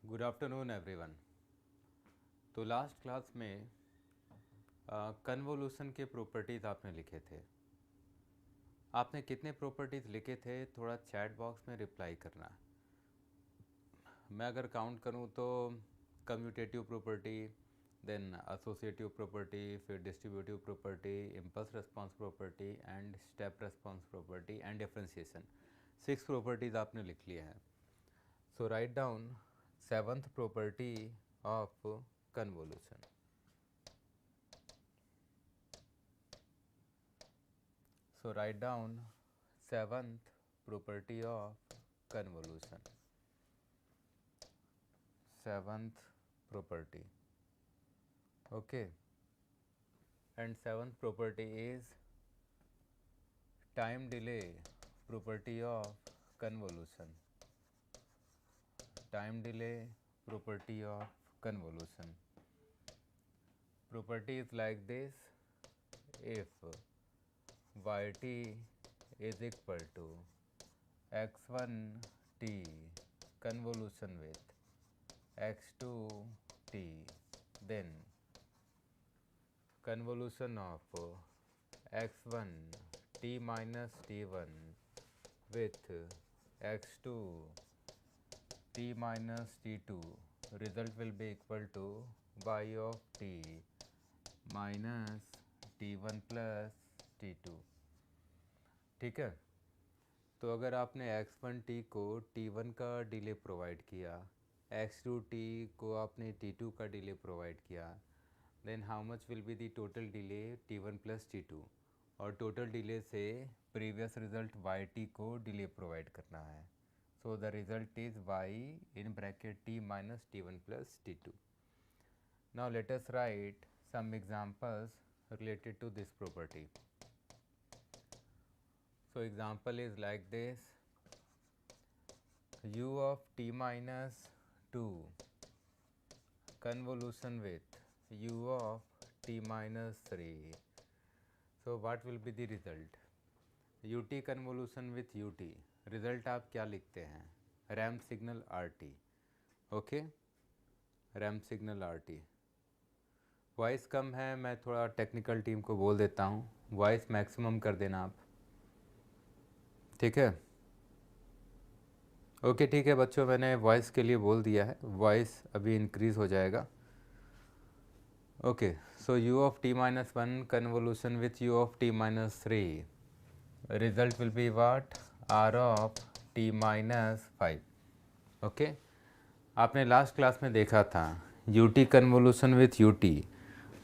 Good afternoon everyone. तो last class में convolution के प्रॉपर्टीज़ आपने लिखे थे। आपने कितने प्रॉपर्टीज़ लिखे थे थोड़ा चैट बॉक्स में रिप्लाई करना। मैं अगर काउंट करूं तो commutative property, then associative property, फिर distributive property, impulse response property and step response property and differentiation, 6 properties आपने लिख लिया है। So write down seventh property of convolution. So write down seventh property of convolution. Seventh property. Okay. And seventh property is time delay property of convolution. Time delay property of convolution. Property is like this: if yt is equal to x1t convolution with x2t, then convolution of x1 t minus t1 with x2 t minus t2 result will be equal to y of t minus t1 plus t2। ठीक है, तो अगर आपने x1t को t1 का delay provide किया, x2t को आपने t2 का डिले प्रोवाइड किया, then how much will be the total delay t1 plus t2, और टोटल डिले से प्रीवियस रिजल्ट yt को डिले प्रोवाइड करना है। So the result is y in bracket t minus t1 plus t2। Now let us write some examples related to this property. So example is like this: u of t minus 2 convolution with u of t minus 3. So what will be the result? ut convolution with ut, result आप क्या लिखते हैं? Ramp signal RT। Okay, ramp signal RT। Voice कम है, मैं थोड़ा technical team को बोल देता हूँ, वॉइस मैक्सिमम कर देना आप। ठीक है, ओके ठीक है बच्चों, मैंने वॉइस के लिए बोल दिया है, वॉइस अभी इंक्रीज़ हो जाएगा। Okay, so u of t minus 1 convolution with u of t minus 3, result will be what? r of t minus 5। Okay, आपने लास्ट क्लास में देखा था ut convolution with ut,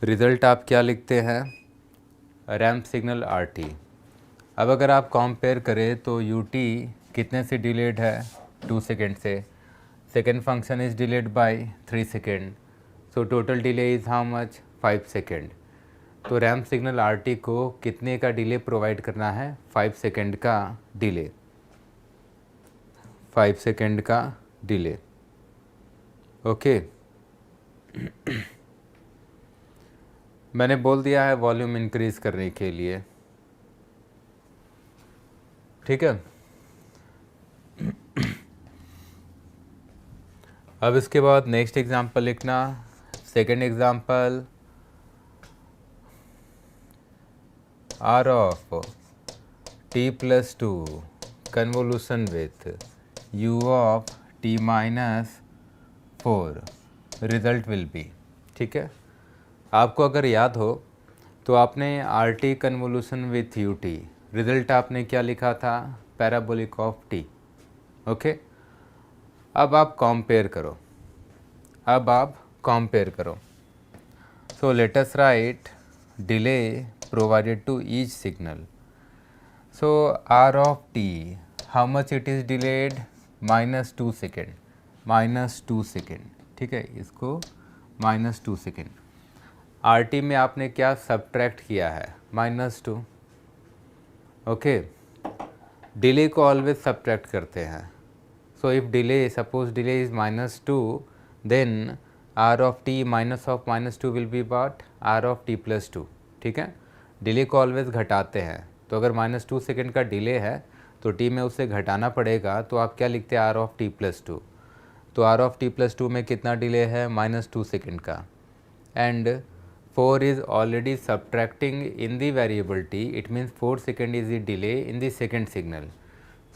result आप क्या लिखते हैं? Ramp signal RT। अब अगर आप कंपेयर करें तो ut कितने से डिलेड है? 2 सेकेंड से। Second function is delayed by 3 second, so total delay is how much? 5 second. तो रैम्प सिग्नल RT को कितने का डिले प्रोवाइड करना है? 5 सेकेंड का डिले, 5 सेकेंड का डिले। ओके, मैंने बोल दिया है वॉल्यूम इंक्रीज करने के लिए। ठीक है, अब इसके बाद नेक्स्ट एग्जांपल लिखना। Second example, r of t plus 2 convolution with u of t minus 4, result will be. ठीक है, आपको अगर याद हो तो आपने RT convolution with UT, result आपने क्या लिखा था? Parabolic of t। ओके, अब आप कंपेयर करो, अब आप कंपेयर करो। सो let us right delay provided to each signal. So r of t, how much it is delayed? -2 second, -2 second. ठीक है, इसको -2 सेकेंड। RT में आपने क्या सब्ट्रैक्ट किया है? -2। ओके, डिले को ऑलवेज सब्ट्रैक्ट करते हैं। So if delay, suppose delay is -2, then r of t minus of -2 will be what? r of t plus 2। ठीक है, डिले को ऑलवेज घटाते हैं, तो अगर -2 सेकेंड का डिले है तो t में उसे घटाना पड़ेगा, तो आप क्या लिखते हैं? r of t plus 2। तो R of T plus two में कितना डिले है, -2 सेकेंड का, and 4 is already subtracting in the variable T, it means 4 second is the delay in the second signal.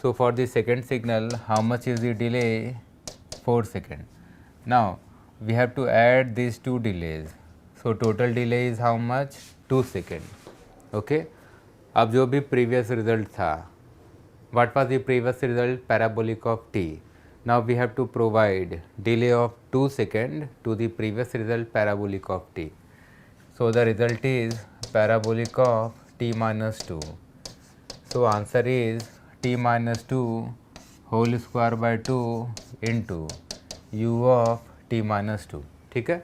So for the second signal, how much is the delay? 4 seconds. Now we have to add these two delays. So total delay is how much? 2 seconds. Okay. अब जो भी previous result था, what was the previous result? Parabolic of t. Now we have to provide delay of 2 seconds to the previous result parabolic of t. So the result is parabolic of t minus 2. So answer is t minus 2 whole square by 2 into U of T minus 2. ठीक है.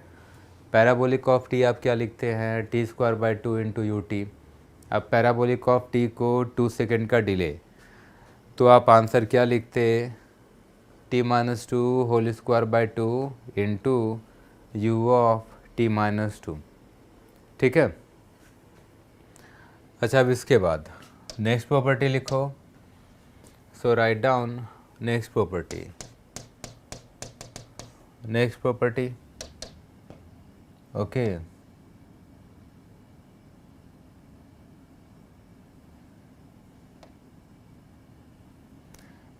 Parabolic of T आप क्या लिखते हैं, T square by 2 into U T. अब parabolic of T को 2 second का delay, तो आप आंसर क्या लिखते, T minus 2 whole square by 2 into U of T minus 2. ठीक है. अच्छा, अब इसके बाद नेक्स्ट प्रॉपर्टी लिखो. So write down next property. Next property. Okay.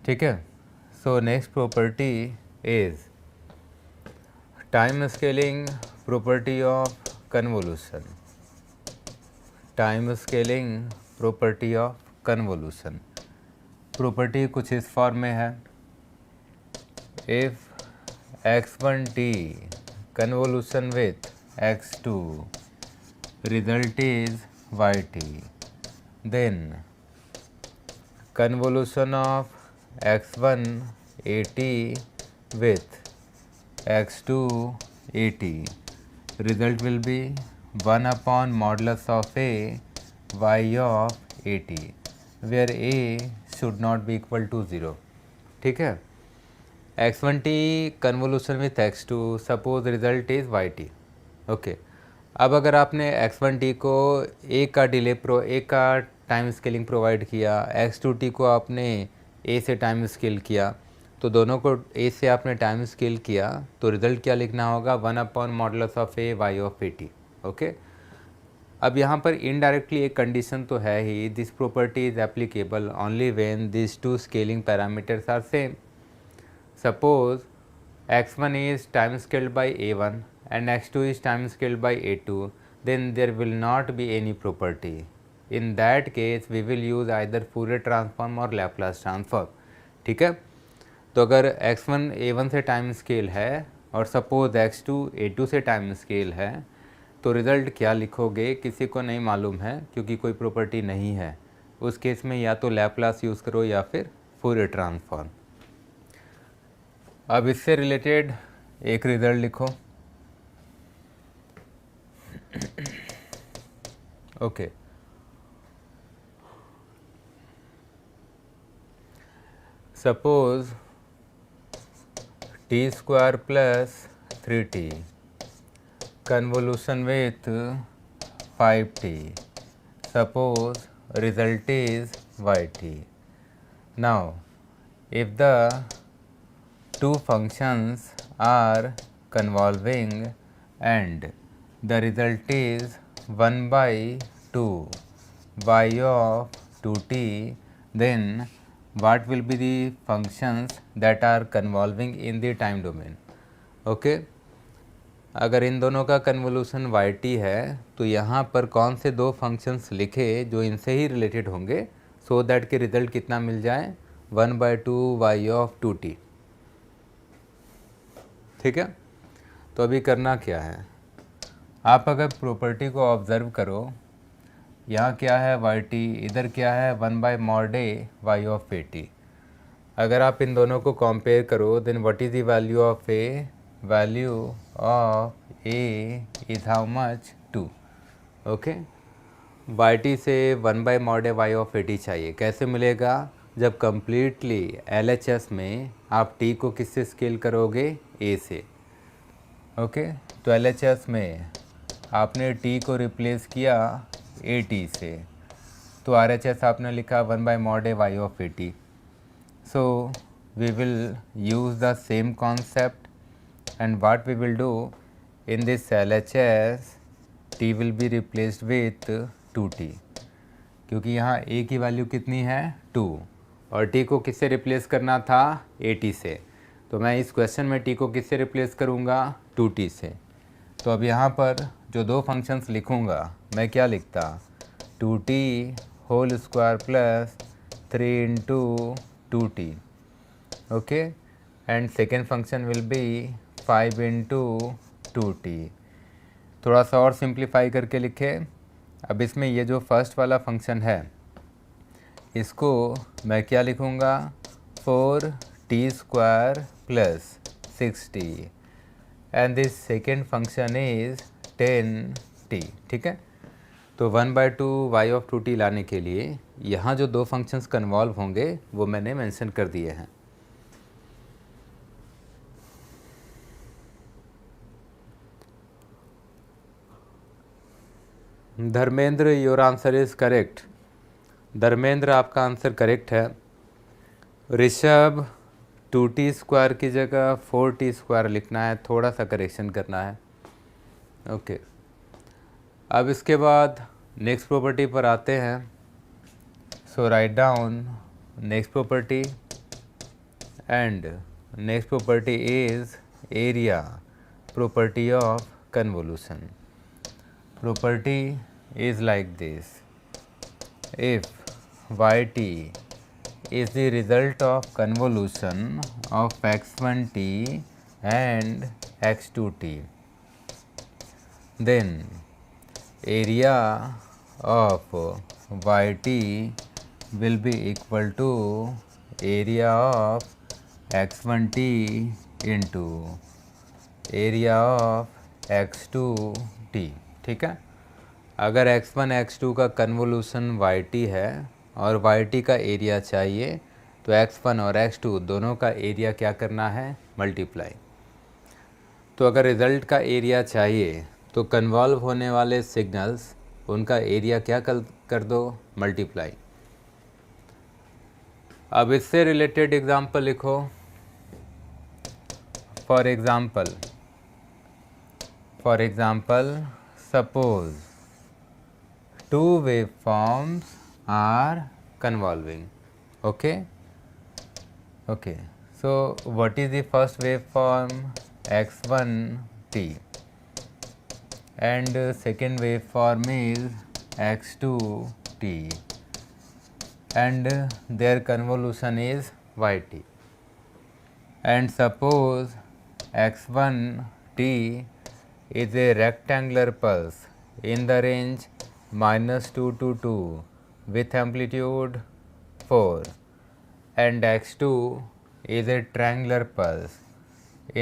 ठीक है. So next property is time scaling property of convolution. Time scaling property of convolution. Property कुछ इस फॉर्म में है. If x1t convolution with x2 result is yt, then convolution of x1 at with x2 at result will be 1 upon modulus of a y of at, where a should not be equal to 0. ठीक है. x1t convolution with x2, suppose result is yt. Okay. अब अगर आपने x1t को a का delay a का time scaling provide किया, x2t को आपने a से टाइम स्केल किया, तो दोनों को a से आपने टाइम स्केल किया, तो रिजल्ट क्या लिखना होगा, 1 upon modulus of a y of at. Okay. अब यहाँ पर इनडायरेक्टली एक कंडीशन तो है ही, this property is applicable only when this two scaling parameters are same. Suppose x1 is time scaled by a1 and x2 is time scaled by a2, then there will not be any property. In that case we will use either Fourier transform और Laplace transform. ठीक है. तो अगर x1 a1 से time scale है और suppose x2 a2 से time scale है, तो रिज़ल्ट क्या लिखोगे, किसी को नहीं मालूम है क्योंकि कोई प्रॉपर्टी नहीं है. उस केस में या तो लैप्लास यूज़ करो या फिर फूरियर ट्रांसफॉर्म. अब इससे रिलेटेड एक रिज़ल्ट लिखो. Okay. Suppose T square plus 3t convolution with 5t, suppose result is yt. Now if the two functions are convolving and the result is 1 by 2 y of 2t, then what will be the functions that are convolving in the time domain. Okay. अगर इन दोनों का convolution yt है, तो यहाँ पर कौन से दो फंक्शंस लिखे जो इनसे ही रिलेटेड होंगे, सो दैट के रिज़ल्ट कितना मिल जाए, 1 by 2 y ऑफ 2t. ठीक है. तो अभी करना क्या है, आप अगर प्रॉपर्टी को ऑब्ज़र्व करो, यहाँ क्या है yt, इधर क्या है 1 by mod a y of at. अगर आप इन दोनों को कंपेयर करो, then what is the value of a, value of a is how much 2. Okay. yt से 1 by mod y of at चाहिए. कैसे मिलेगा, जब कम्प्लीटली LHS में आप t को किससे स्केल करोगे, a से. ओके. तो LHS में आपने t को रिप्लेस किया at से, तो RHS आपने लिखा 1 by mod y of at. So we will use the same concept, and what we will do in this LHS, t will be replaced with 2t, क्योंकि यहाँ a की value कितनी है 2 और t को किससे रिप्लेस करना था at से, तो मैं इस क्वेश्चन में t को किससे रिप्लेस करूँगा 2t से। तो अब यहाँ पर जो दो फंक्शंस लिखूँगा मैं क्या लिखता 2t whole square plus 3 into 2t, okay, and second function will be 5 into 2t। थोड़ा सा और सिंप्लीफाई करके लिखे। अब इसमें ये जो फर्स्ट वाला फंक्शन है इसको मैं क्या लिखूँगा 4t square plus 6t and this second function is 10t, ठीक है। तो 1/2 y ऑफ 2t लाने के लिए यहाँ जो दो फंक्शंस कन्वॉल्व होंगे वो मैंने मेंशन कर दिए हैं। Dharmendra, your answer is correct. Dharmendra, आपका आंसर करेक्ट है। ऋषभ, 2t स्क्वायर की जगह 4t स्क्वायर लिखना है, थोड़ा सा करेक्शन करना है, ओके। अब इसके बाद नेक्स्ट प्रॉपर्टी पर आते हैं। So write down next property, and next property is area property of convolution. Property is like this: if yt is the result of convolution of x1t and x2t, then area of yt will be equal to area of x1t into area of x2t, ठीक है। अगर x1 x2 का convolution yt है और yt का area चाहिए तो x1 और x2 दोनों का एरिया क्या करना है मल्टीप्लाई। तो अगर रिज़ल्ट का एरिया चाहिए तो कन्वॉल्व होने वाले सिग्नल्स उनका एरिया क्या कर दो मल्टीप्लाई। अब इससे रिलेटेड एग्जांपल लिखो। For example suppose two waveforms are convolving, okay, so what is the first waveform x1t and second waveform is x2t and their convolution is yt, and suppose x1t is a rectangular pulse in the range -2 to 2 with amplitude 4, and x2 is a triangular pulse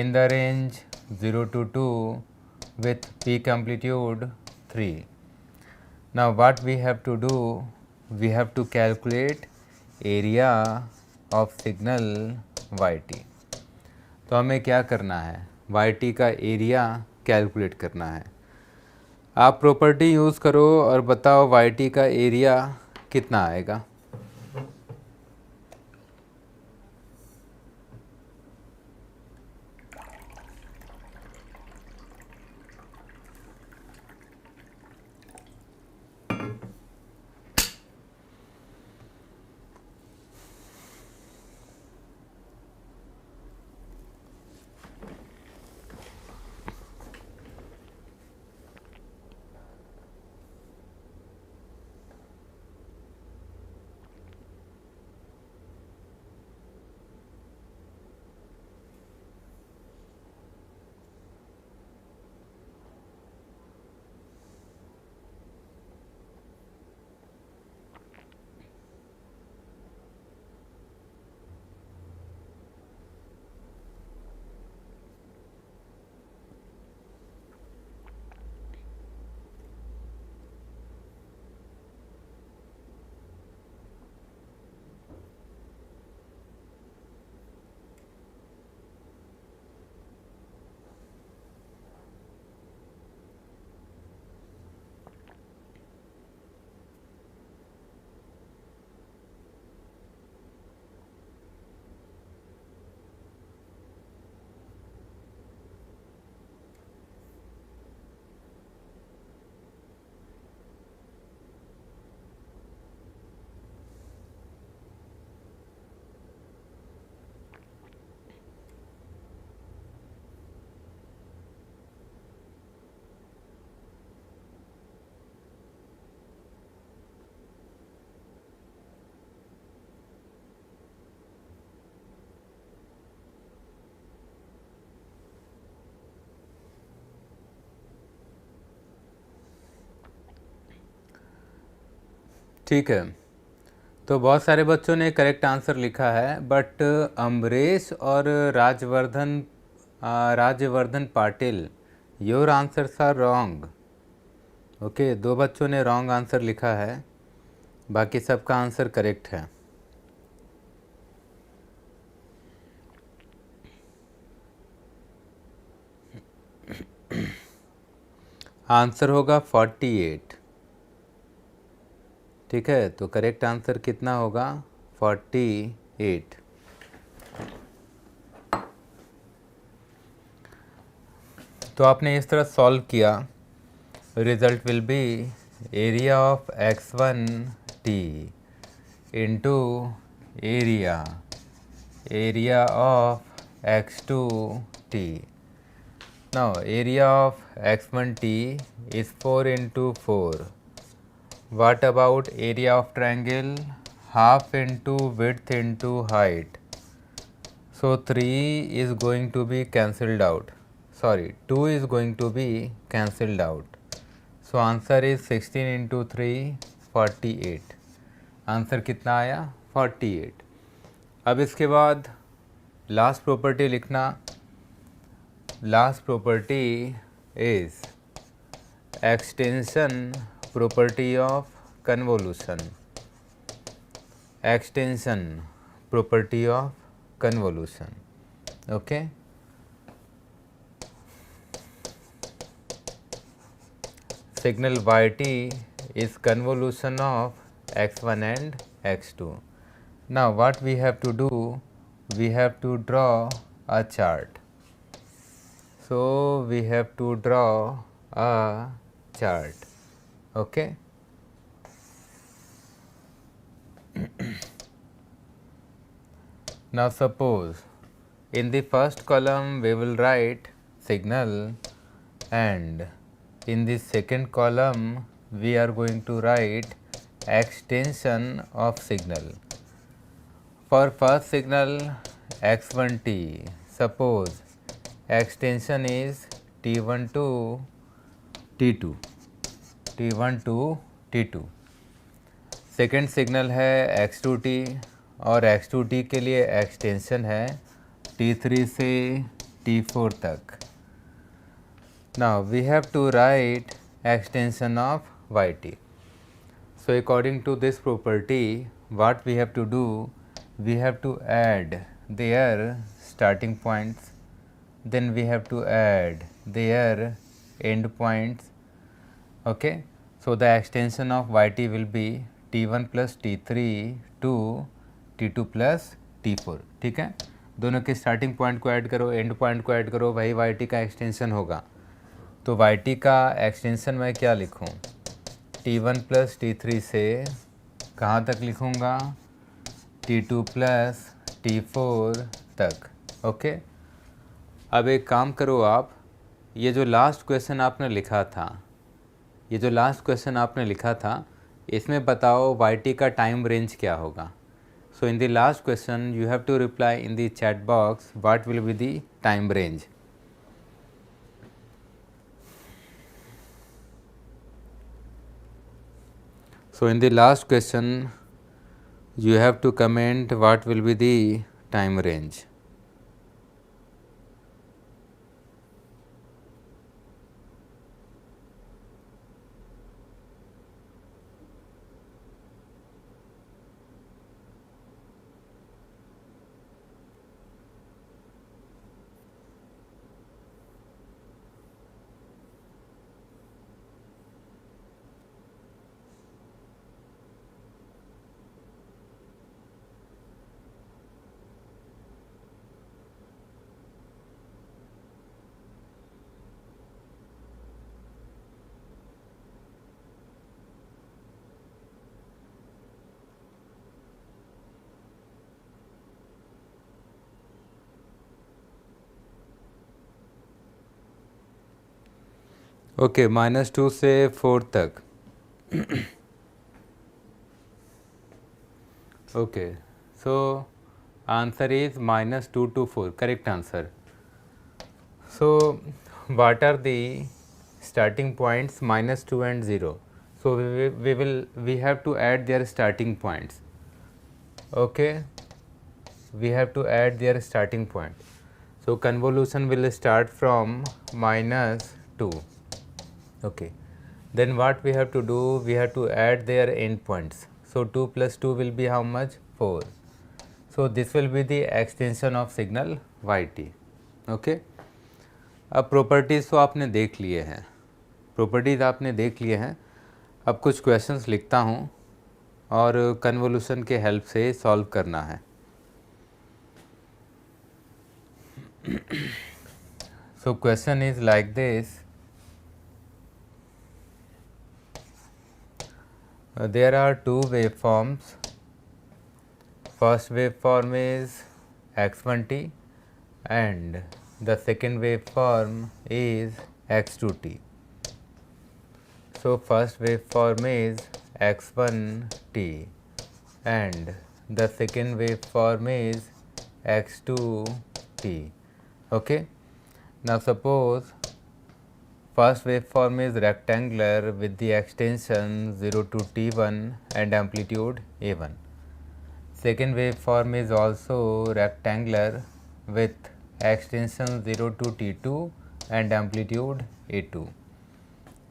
in the range 0 to 2 with peak amplitude 3. Now what we have to do, we have to calculate area of signal yt। तो हमें क्या करना है yt का area calculate करना है। आप property use करो और बताओ yt का एरिया कितना आएगा। ठीक है, तो बहुत सारे बच्चों ने करेक्ट आंसर लिखा है, बट अमरीश और Rajvardhan Patil, your answers are wrong. Okay, दो बच्चों ने रॉन्ग आंसर लिखा है, बाकी सबका आंसर करेक्ट है। आंसर होगा 48। ठीक है, तो करेक्ट आंसर कितना होगा? 48। तो आपने इस तरह सॉल्व किया, result will B area of x1t into area of x2t। Now area of x1t is 4 into 4. What about area of triangle? Half into width into height. So 3 is going to be cancelled out. Sorry, 2 is going to be cancelled out. So answer is 16 into 3, 48. Answer कितना आया? 48। अब इसके बाद last property लिखना। Last property is extension property of convolution. Extension property of convolution. Okay, signal yt is convolution of x1 and x2. Now what we have to do, we have to draw a chart. So we have to draw a chart. Okay. Now suppose in the first column we will write signal, and in the second column we are going to write extension of signal. For first signal x1t, suppose extension is t1 to t2, t1 to t2। Second signal है x2t, और x2t के लिए extension है t3 से t4 तक। Now we have to write extension of yt. So according to this property, what we have to do, we have to add their starting points, then we have to add their end points. Okay, so the extension of yt will be t1 plus t3 to t2 plus t4। ठीक है, दोनों के starting point को add करो, and point को add करो, वही yt का एक्सटेंशन होगा। तो yt का एक्सटेंशन मैं क्या लिखूं? t1 प्लस t3 से कहाँ तक लिखूँगा? t2 प्लस t4 तक। ओके, अब एक काम करो आप, ये जो लास्ट क्वेश्चन आपने लिखा था, इसमें बताओ yt का टाइम रेंज क्या होगा। So in the last question you have to reply in the chat box what will be the time range. So in the last question you have to comment what will be the time range. Okay, -2 से 4 तक। Okay, so answer is -2 to 4, correct answer. So what are the starting points -2 and 0? So we have to add their starting points. Okay, we have to add their starting point. So convolution will start from -2. Okay, then what we have to do, we have to add their endpoints. So 2 plus 2 will be how much? 4. So this will be the extension of signal yt. Okay, अब properties तो आपने देख लिए हैं, properties आपने देख लिए हैं। अब कुछ क्वेश्चंस लिखता हूँ और कन्वोल्यूशन के हेल्प से सॉल्व करना है। So question is like this, there are two waveforms, first waveform is x1t and the second waveform is x2t. So first waveform is x1t and the second waveform is x2t. Okay, now suppose first waveform is rectangular with the extension 0 to t1 and amplitude a1. Second waveform is also rectangular with extension 0 to t2 and amplitude a2,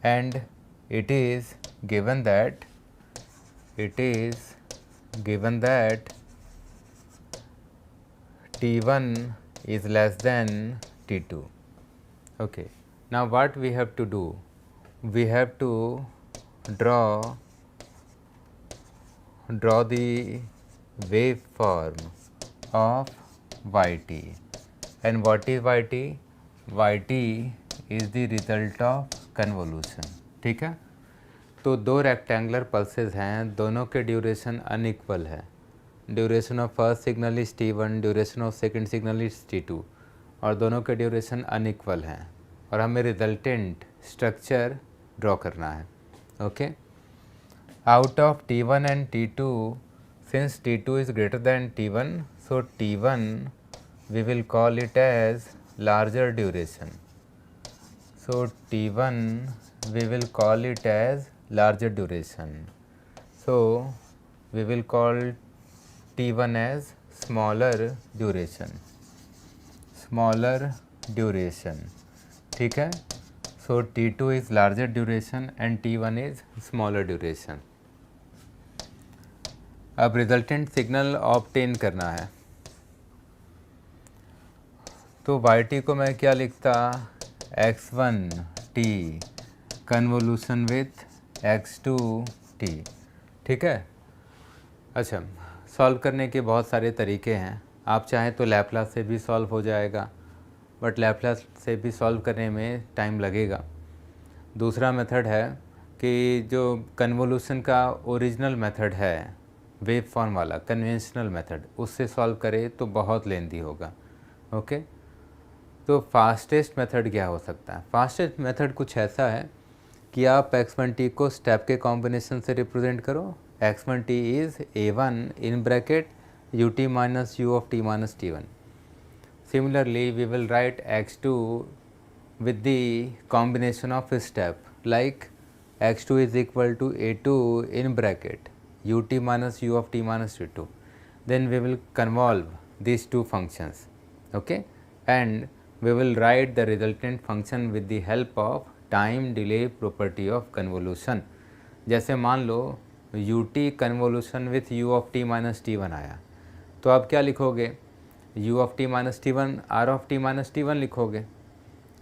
and it is given that t1 is less than t2. Okay, now what we have to do, we have to draw the waveform of yt. And what is yt? yt is the result of convolution. ठीक है, तो दो rectangular pulses हैं, दोनों के duration unequal है। Duration of first signal is t1, duration of second signal is t2, और दोनों के ड्यूरेशन अनइक्वल हैं, और हमें रिजल्टेंट स्ट्रक्चर ड्रॉ करना है। Okay, out of t1 and t2, since t2 is greater than t1, so t1 we will call it as larger duration. So t1 we will call it as larger duration. So we will call t1 as smaller duration. ठीक है, so t2 is larger duration and t1 is smaller duration. अब resultant signal obtain करना है, तो yt को मैं क्या लिखता, x1t कन्वोल्यूशन विथ x2t। ठीक है, अच्छा, सॉल्व करने के बहुत सारे तरीके हैं, आप चाहें तो लैप्लास से भी सॉल्व हो जाएगा, बट लैप्लास से भी सॉल्व करने में टाइम लगेगा। दूसरा मेथड है कि जो कन्वोल्यूशन का ओरिजिनल मेथड है, वेव फॉर्म वाला कन्वेंशनल मेथड, उससे सॉल्व करें तो बहुत लेंदी होगा। ओके, तो फास्टेस्ट मेथड क्या हो सकता है? फास्टेस्ट मेथड कुछ ऐसा है कि आप x1t को स्टेप के कॉम्बिनेशन से रिप्रेजेंट करो। x1t is a1 in bracket ut minus u of t minus t1। Similarly we will write x2 with the combination of step, like x2 is equal to a2 in bracket ut minus u of t minus t2. Then we will convolve these two functions, okay, and we will write the resultant function with the help of time delay property of convolution. जैसे मान लो ut convolution with u of t minus t1 आया, तो आप क्या लिखोगे, u of t minus t1 r of t minus t1 लिखोगे,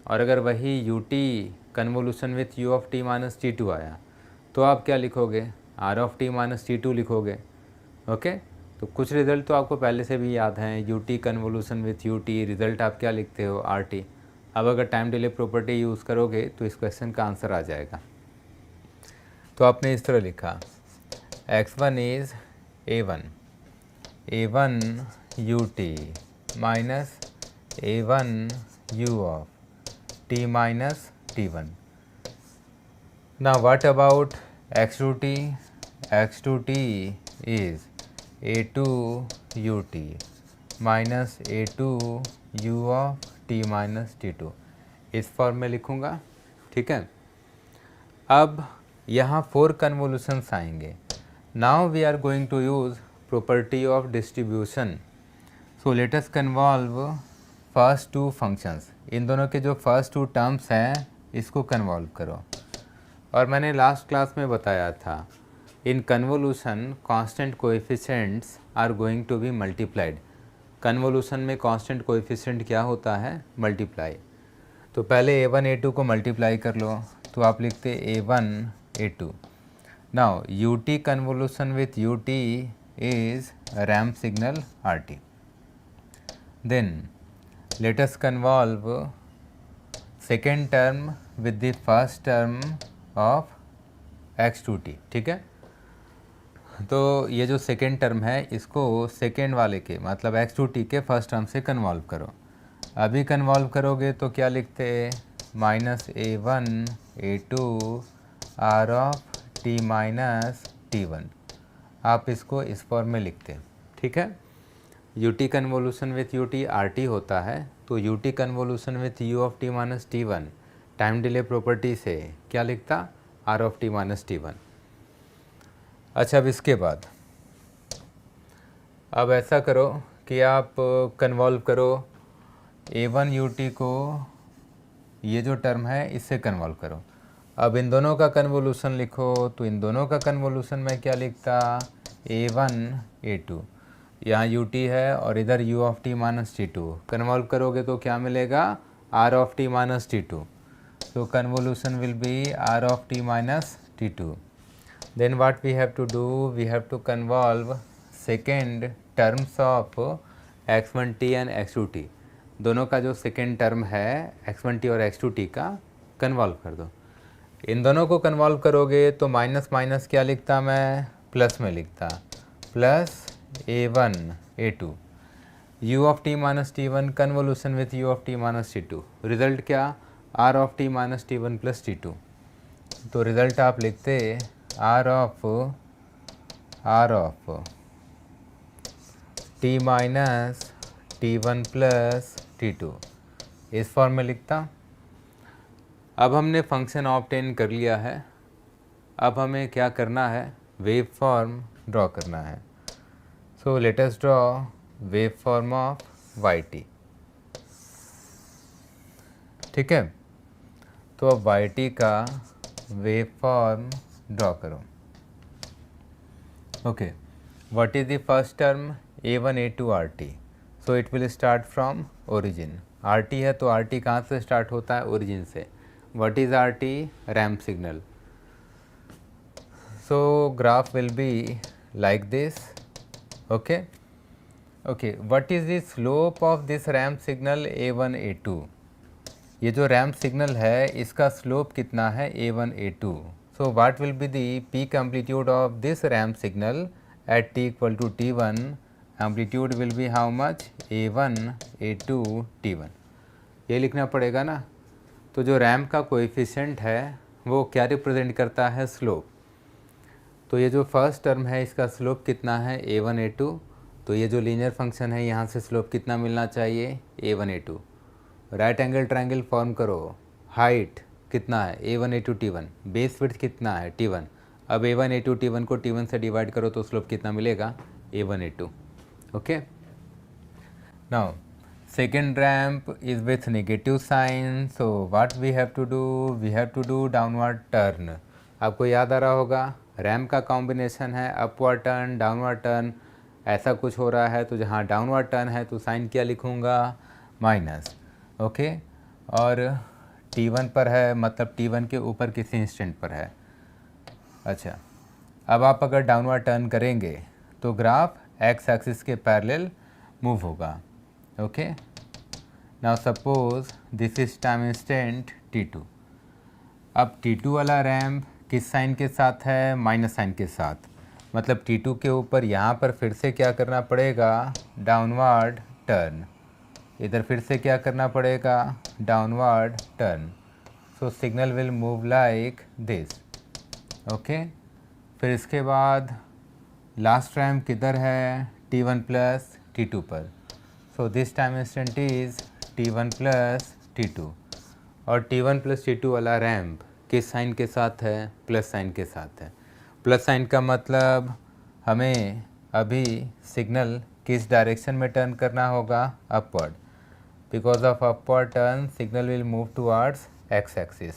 और अगर वही ut convolution with u of t minus t2 आया तो आप क्या लिखोगे, r of t minus t2 लिखोगे। ओके, तो कुछ रिज़ल्ट तो आपको पहले से भी याद हैं, ut convolution with ut, result आप क्या लिखते हो, rt। अब अगर टाइम डिले प्रॉपर्टी यूज़ करोगे तो इस क्वेश्चन का आंसर आ जाएगा। तो आपने इस तरह लिखा, x1 is a1 ut minus a1 u of t minus t1. Now what about x2t? x2t is a2 ut minus a2 u of t minus t2, इस फॉर्म में लिखूँगा। ठीक है, अब यहाँ 4 कन्वोल्यूशंस आएंगे। Now we are going to use property of distribution. So let us convolve first 2 functions. इन दोनों के जो फर्स्ट 2 टर्म्स हैं इसको कन्वॉल्व करो। और मैंने लास्ट क्लास में बताया था, in convolution constant coefficients are going to be multiplied. Convolution में कांस्टेंट कोएफिशिएंट क्या होता है? मल्टीप्लाई। तो पहले a1 a2 को मल्टीप्लाई कर लो, तो आप लिखते a1 a2। Now ut convolution with ut is ramp signal rt। Then let us convolve second term with the first term of x2t। ठीक है, तो ये जो सेकेंड टर्म है इसको सेकेंड वाले के मतलब x2t के फर्स्ट टर्म से कन्वॉल्व करो। अभी कन्वॉल्व करोगे तो क्या लिखते? Minus a1 a2 r of t minus t1। आप इसको इस फॉर्म में लिखते। ठीक है, ut convolution with ut rt होता है, तो ut convolution with u of t minus t1 time delay property से क्या लिखता? r of t minus t1। अच्छा, अब इसके बाद अब ऐसा करो कि आप कन्वॉल्व करो a1 ut को, ये जो टर्म है इससे कन्वॉल्व करो। अब इन दोनों का कन्वोल्यूशन लिखो, तो इन दोनों का कन्वोल्यूशन में क्या लिखता? a1 a2, यहाँ ut है और इधर u of t minus t2। Convolve करोगे तो क्या मिलेगा? r of t minus t2। तो convolution will be r of t minus t2। Then what we have to do? We have to convolve second terms of x1t and x2t। दोनों का जो second term है x1t और x2t का convolve कर दो। इन दोनों को कन्वॉल्व करोगे तो माइनस माइनस क्या लिखता मैं? प्लस में लिखता, plus a1 a2 u of t minus t1 convolution with u of t minus t2। Result क्या? r of t minus t1 plus t2। तो रिजल्ट आप लिखते r of t minus t1 plus t2, इस form में लिखता। अब हमने function obtain कर लिया है, अब हमें क्या करना है? वेव फॉर्म ड्रॉ करना है। सो let us draw wave form of yt। ठीक है, तो अब yt का वेव फॉर्म ड्रॉ करो। Okay, what is the first term? a1 a2 rt। So it will start from origin. rt है तो rt कहाँ से स्टार्ट होता है? ओरिजिन से। What is rt? Ramp signal. So graph will be like this. Okay okay, what is the slope of this ramp signal a1 a2? ये जो ramp signal है इसका स्लोप कितना है? a1 a2। So what will be the peak amplitude of this ramp signal at t equal to t1? Amplitude will be how much? a1 a2 t1। ये लिखना पड़ेगा ना। तो जो रैम्प का कोएफिशिएंट है वो क्या रिप्रेजेंट करता है? स्लोप। तो ये जो फर्स्ट टर्म है इसका स्लोप कितना है? a1 a2। तो ये जो लीनियर फंक्शन है यहाँ से स्लोप कितना मिलना चाहिए? a1 a2। Right angle triangle form करो। हाइट कितना है? a1 a2 t1। Base width कितना है? t1। अब a1 a2 t1 को t1 से डिवाइड करो तो स्लोप कितना मिलेगा? a1 a2। Okay, now second ramp is with negative sign, so what we have to do? We have to do downward turn. आपको याद आ रहा होगा रैम्प का कॉम्बिनेशन है अपवर्ड टर्न डाउनवर्ड टर्न। ऐसा कुछ हो रहा है तो जहाँ डाउनवर्ड टर्न है तो साइन क्या लिखूँगा? माइनस। ओके, और t1 पर है मतलब t1 के ऊपर किसी इंस्टेंट पर है। अच्छा, अब आप अगर डाउनवर्ड टर्न करेंगे तो ग्राफ x एक्सिस के पैरेलल मूव होगा। Okay, now suppose this is time instant t2। अब t2 वाला रैम्प किस साइन के साथ है? माइनस साइन के साथ। मतलब t2 के ऊपर यहाँ पर फिर से क्या करना पड़ेगा? Downward turn. इधर फिर से क्या करना पड़ेगा? Downward turn. So signal will move like this. Okay, फिर इसके बाद लास्ट रैम्प किधर है? t1 प्लस t2 पर। So this time instant is t1 plus t2। और t1 प्लस t2 वाला रैम्प किस साइन के साथ है? प्लस साइन के साथ है। प्लस साइन का मतलब हमें अभी सिग्नल किस डायरेक्शन में टर्न करना होगा? Upward. Because of upward turn signal will move towards x axis.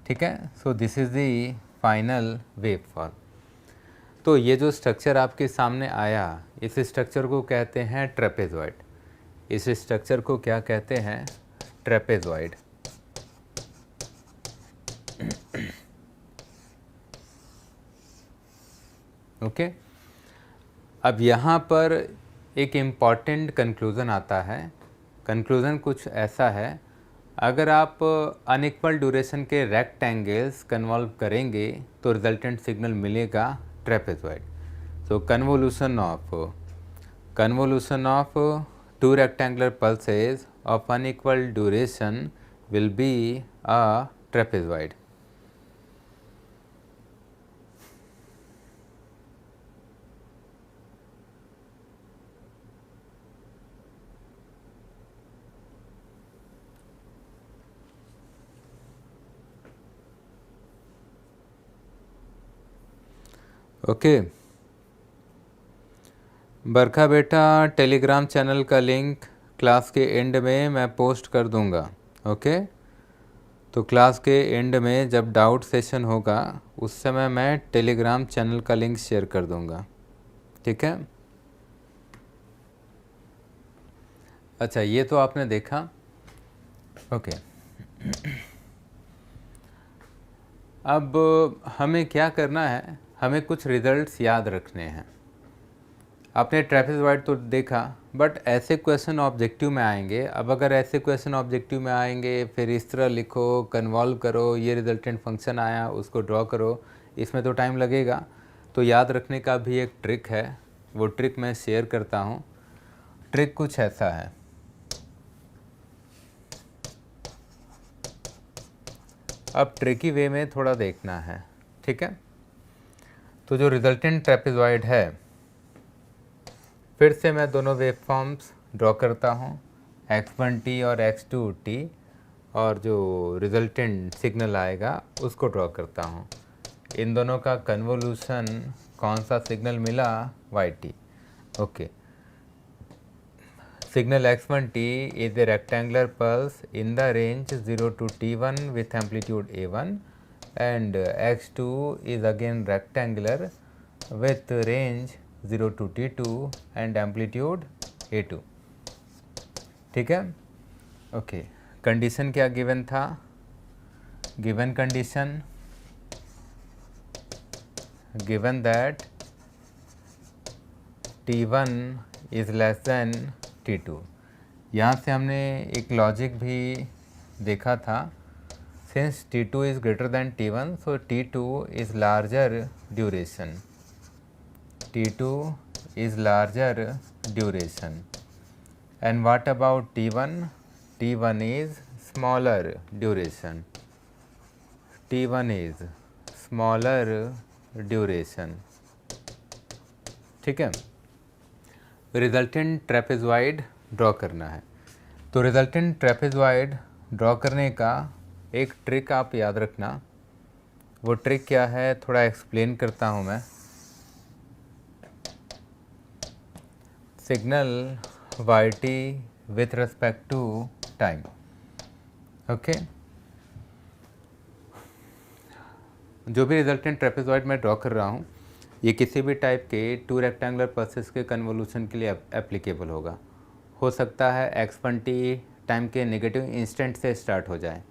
ठीक है, so this is the final wave form. तो ये जो स्ट्रक्चर आपके सामने आया, इस स्ट्रक्चर को कहते हैं ट्रेपेजॉइड। इस स्ट्रक्चर को क्या कहते हैं? ट्रेपेजॉइड। ओके, अब यहाँ पर एक इम्पॉर्टेंट कंक्लूज़न आता है। कंक्लूज़न कुछ ऐसा है, अगर आप अनइक्वल ड्यूरेशन के रेक्टेंगल्स कन्वॉल्व करेंगे तो रिजल्टेंट सिग्नल मिलेगा trapezoid. So convolution of two rectangular pulses of unequal duration will be a trapezoid. Okay Barkha बेटा, टेलीग्राम चैनल का लिंक क्लास के एंड में मैं पोस्ट कर दूंगा। ओके, तो क्लास के एंड में जब डाउट सेशन होगा उस समय मैं टेलीग्राम चैनल का लिंक शेयर कर दूंगा। ठीक है, अच्छा ये तो आपने देखा। ओके अब हमें क्या करना है? हमें कुछ रिजल्ट्स याद रखने हैं। आपने ट्रेपेजॉइड तो देखा, बट ऐसे क्वेश्चन ऑब्जेक्टिव में आएंगे। अब अगर ऐसे क्वेश्चन ऑब्जेक्टिव में आएंगे, फिर इस तरह लिखो, कन्वॉल्व करो, ये रिजल्टेंट फंक्शन आया उसको ड्रॉ करो, इसमें तो टाइम लगेगा। तो याद रखने का भी एक ट्रिक है, वो ट्रिक मैं शेयर करता हूँ। ट्रिक कुछ ऐसा है, अब ट्रिकी वे में थोड़ा देखना है। ठीक है, तो जो रिजल्टेंट ट्रेपेजॉइड है, फिर से मैं दोनों वेव फॉर्म्स ड्रॉ करता हूँ, x1t और x2t, और जो रिजल्टेंट सिग्नल आएगा उसको ड्रॉ करता हूँ। इन दोनों का कन्वोल्यूशन कौन सा सिग्नल मिला? yt। Okay, signal x1t is a rectangular pulse in the range 0 to t1 with amplitude a1, and x2 is again rectangular with range 0 to t2 and amplitude a2। ठीक है, okay. Condition क्या given था? Given condition given that t1 is less than t2। यहाँ से हमने एक logic भी देखा था, since t2 is greater than t1 so t2 is larger duration. t2 is larger duration, and what about t1? t1 is smaller duration. t1 is smaller duration। ठीक है, resultant trapezoid draw करना है। तो resultant trapezoid draw करने का एक trick आप याद रखना। वो ट्रिक क्या है, थोड़ा एक्सप्लेन करता हूँ मैं। Signal yt with respect to time. Okay, जो भी रिजल्टेंट ट्रेपेजॉइड मैं ड्रॉ कर रहा हूँ, ये किसी भी टाइप के टू रेक्टेंगुलर पल्सेस के कन्वोल्यूशन के लिए एप्लीकेबल होगा। हो सकता है x1t टाइम के नेगेटिव इंस्टेंट से स्टार्ट हो जाए,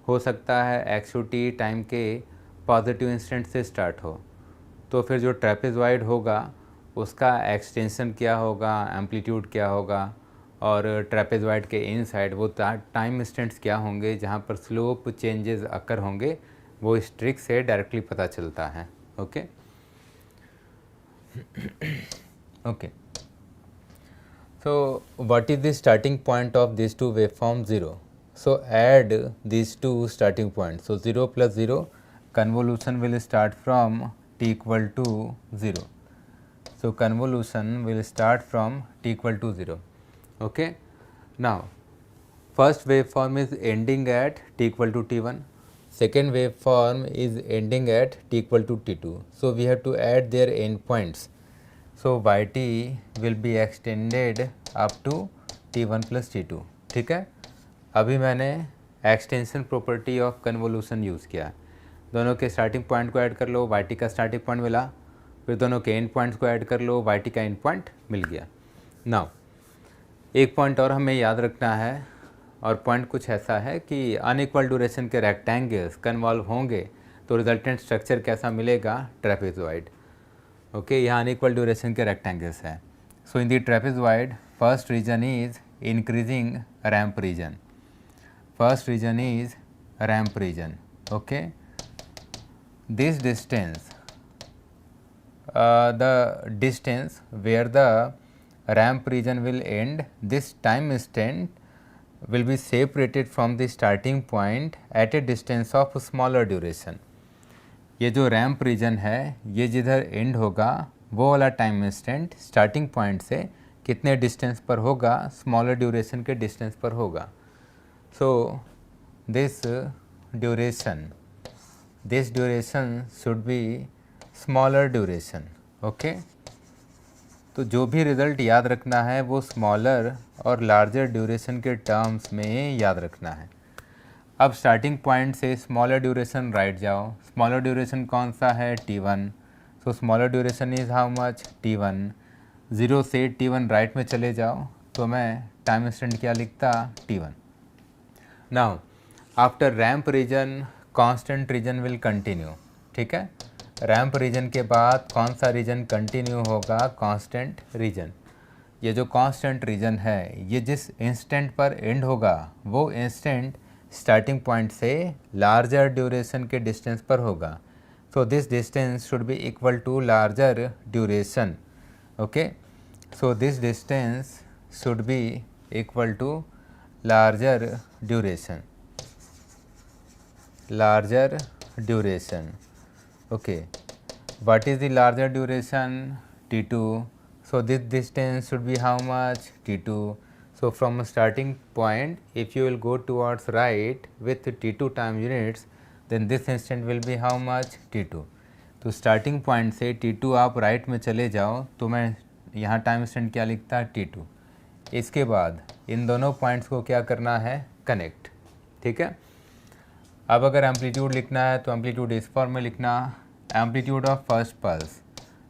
हो सकता है x2t टाइम के पॉजिटिव इंस्टेंट से स्टार्ट हो। तो फिर जो ट्रेपेजॉइड होगा उसका एक्सटेंशन क्या होगा, एम्पलीट्यूड क्या होगा, और ट्रेपेजॉइड के इनसाइड वो टाइम इंस्टेंट्स क्या होंगे जहाँ पर स्लोप चेंजेस अकर होंगे, वो इस ट्रिक से डायरेक्टली पता चलता है। Okay okay, so what is the starting point of these two waveforms? 0. So add these two starting points. So 0 plus 0, convolution will start from t equal to 0. So convolution will start from t equal to 0. Okay, now first waveform is ending at t equal to t1. second waveform is ending at t equal to t2, so we have to add their endpoints. So yt will be extended up to t1 plus t2. ठीक है, अभी मैंने extension property of convolution use किया। दोनों के starting point को add कर लो, yt का स्टार्टिंग पॉइंट मिला, फिर दोनों के एंड पॉइंट्स को ऐड कर लो, yt का एंड पॉइंट मिल गया। नाउ एक पॉइंट और हमें याद रखना है, और पॉइंट कुछ ऐसा है कि अनइक्वल ड्यूरेशन के रेक्टेंगल्स कन्वॉल्व होंगे तो रिजल्टेंट स्ट्रक्चर कैसा मिलेगा, ट्रेपेजॉइड। ओके, यहाँ अनइक्वल ड्यूरेशन के रेक्टेंगल्स हैं। So in the trapezoid first region is increasing ramp region, first region is ramp region. Okay, this distance, the distance where the ramp region will end, this time instant will be separated from the starting point at a distance of smaller duration. ये जो ramp reason है ये जिधर and होगा वो वाला time instant starting point से कितने डिस्टेंस पर होगा, स्मॉलर ड्यूरेशन के डिस्टेंस पर होगा। So this duration should be smaller duration. Okay, तो जो भी रिज़ल्ट याद रखना है वो स्मॉलर और लार्जर ड्यूरेशन के टर्म्स में याद रखना है। अब स्टार्टिंग पॉइंट से स्मॉलर ड्यूरेशन राइट जाओ। स्मॉलर ड्यूरेशन कौन सा है, t1। So smaller duration is how much, t1। 0 से t1 राइट में चले जाओ तो मैं टाइम इंस्टेंट क्या लिखता, t1। Now after ramp region constant region will continue. ठीक है, रैम्प रीजन के बाद कौन सा रीजन कंटिन्यू होगा, कांस्टेंट रीजन। ये जो कांस्टेंट रीजन है ये जिस इंस्टेंट पर एंड होगा वो इंस्टेंट स्टार्टिंग पॉइंट से लार्जर ड्यूरेशन के डिस्टेंस पर होगा। So this distance should be equal to larger duration. Okay, so this distance should be equal to larger duration, larger duration. Okay, what is the larger duration, t2. So this distance should be how much, t2. So from a starting point if you will go towards right with t2 time units then this instant will be how much, t2. तो starting point से t2 आप right में चले जाओ तो मैं यहाँ time instant क्या लिखता, t2। इसके बाद इन दोनों पॉइंट्स को क्या करना है, कनेक्ट। ठीक है, अब अगर एम्पलीट्यूड लिखना है तो एम्पलीट्यूड इस फॉर्म में लिखना, एम्पलीट्यूड ऑफ फर्स्ट पल्स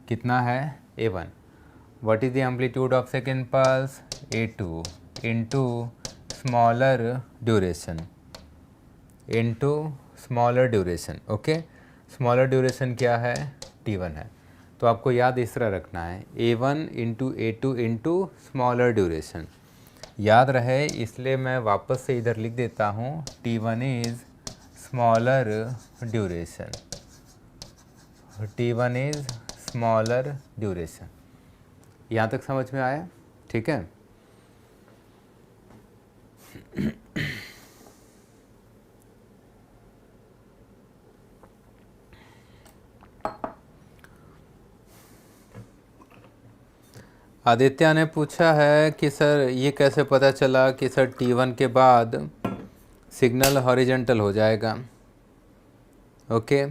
कितना है, a1। What is the amplitude of second pulse, a2 into smaller duration, into smaller duration. Okay, smaller duration क्या है, t1 है। तो आपको याद इस तरह रखना है, a1 into a2 into smaller duration. याद रहे इसलिए मैं वापस से इधर लिख देता हूँ, t1 is smaller duration, t1 is smaller duration. यहाँ तक समझ में आया, ठीक है। आदित्य ने पूछा है कि सर ये कैसे पता चला कि सर t1 के बाद सिग्नल हॉरिजेंटल हो जाएगा। ओके,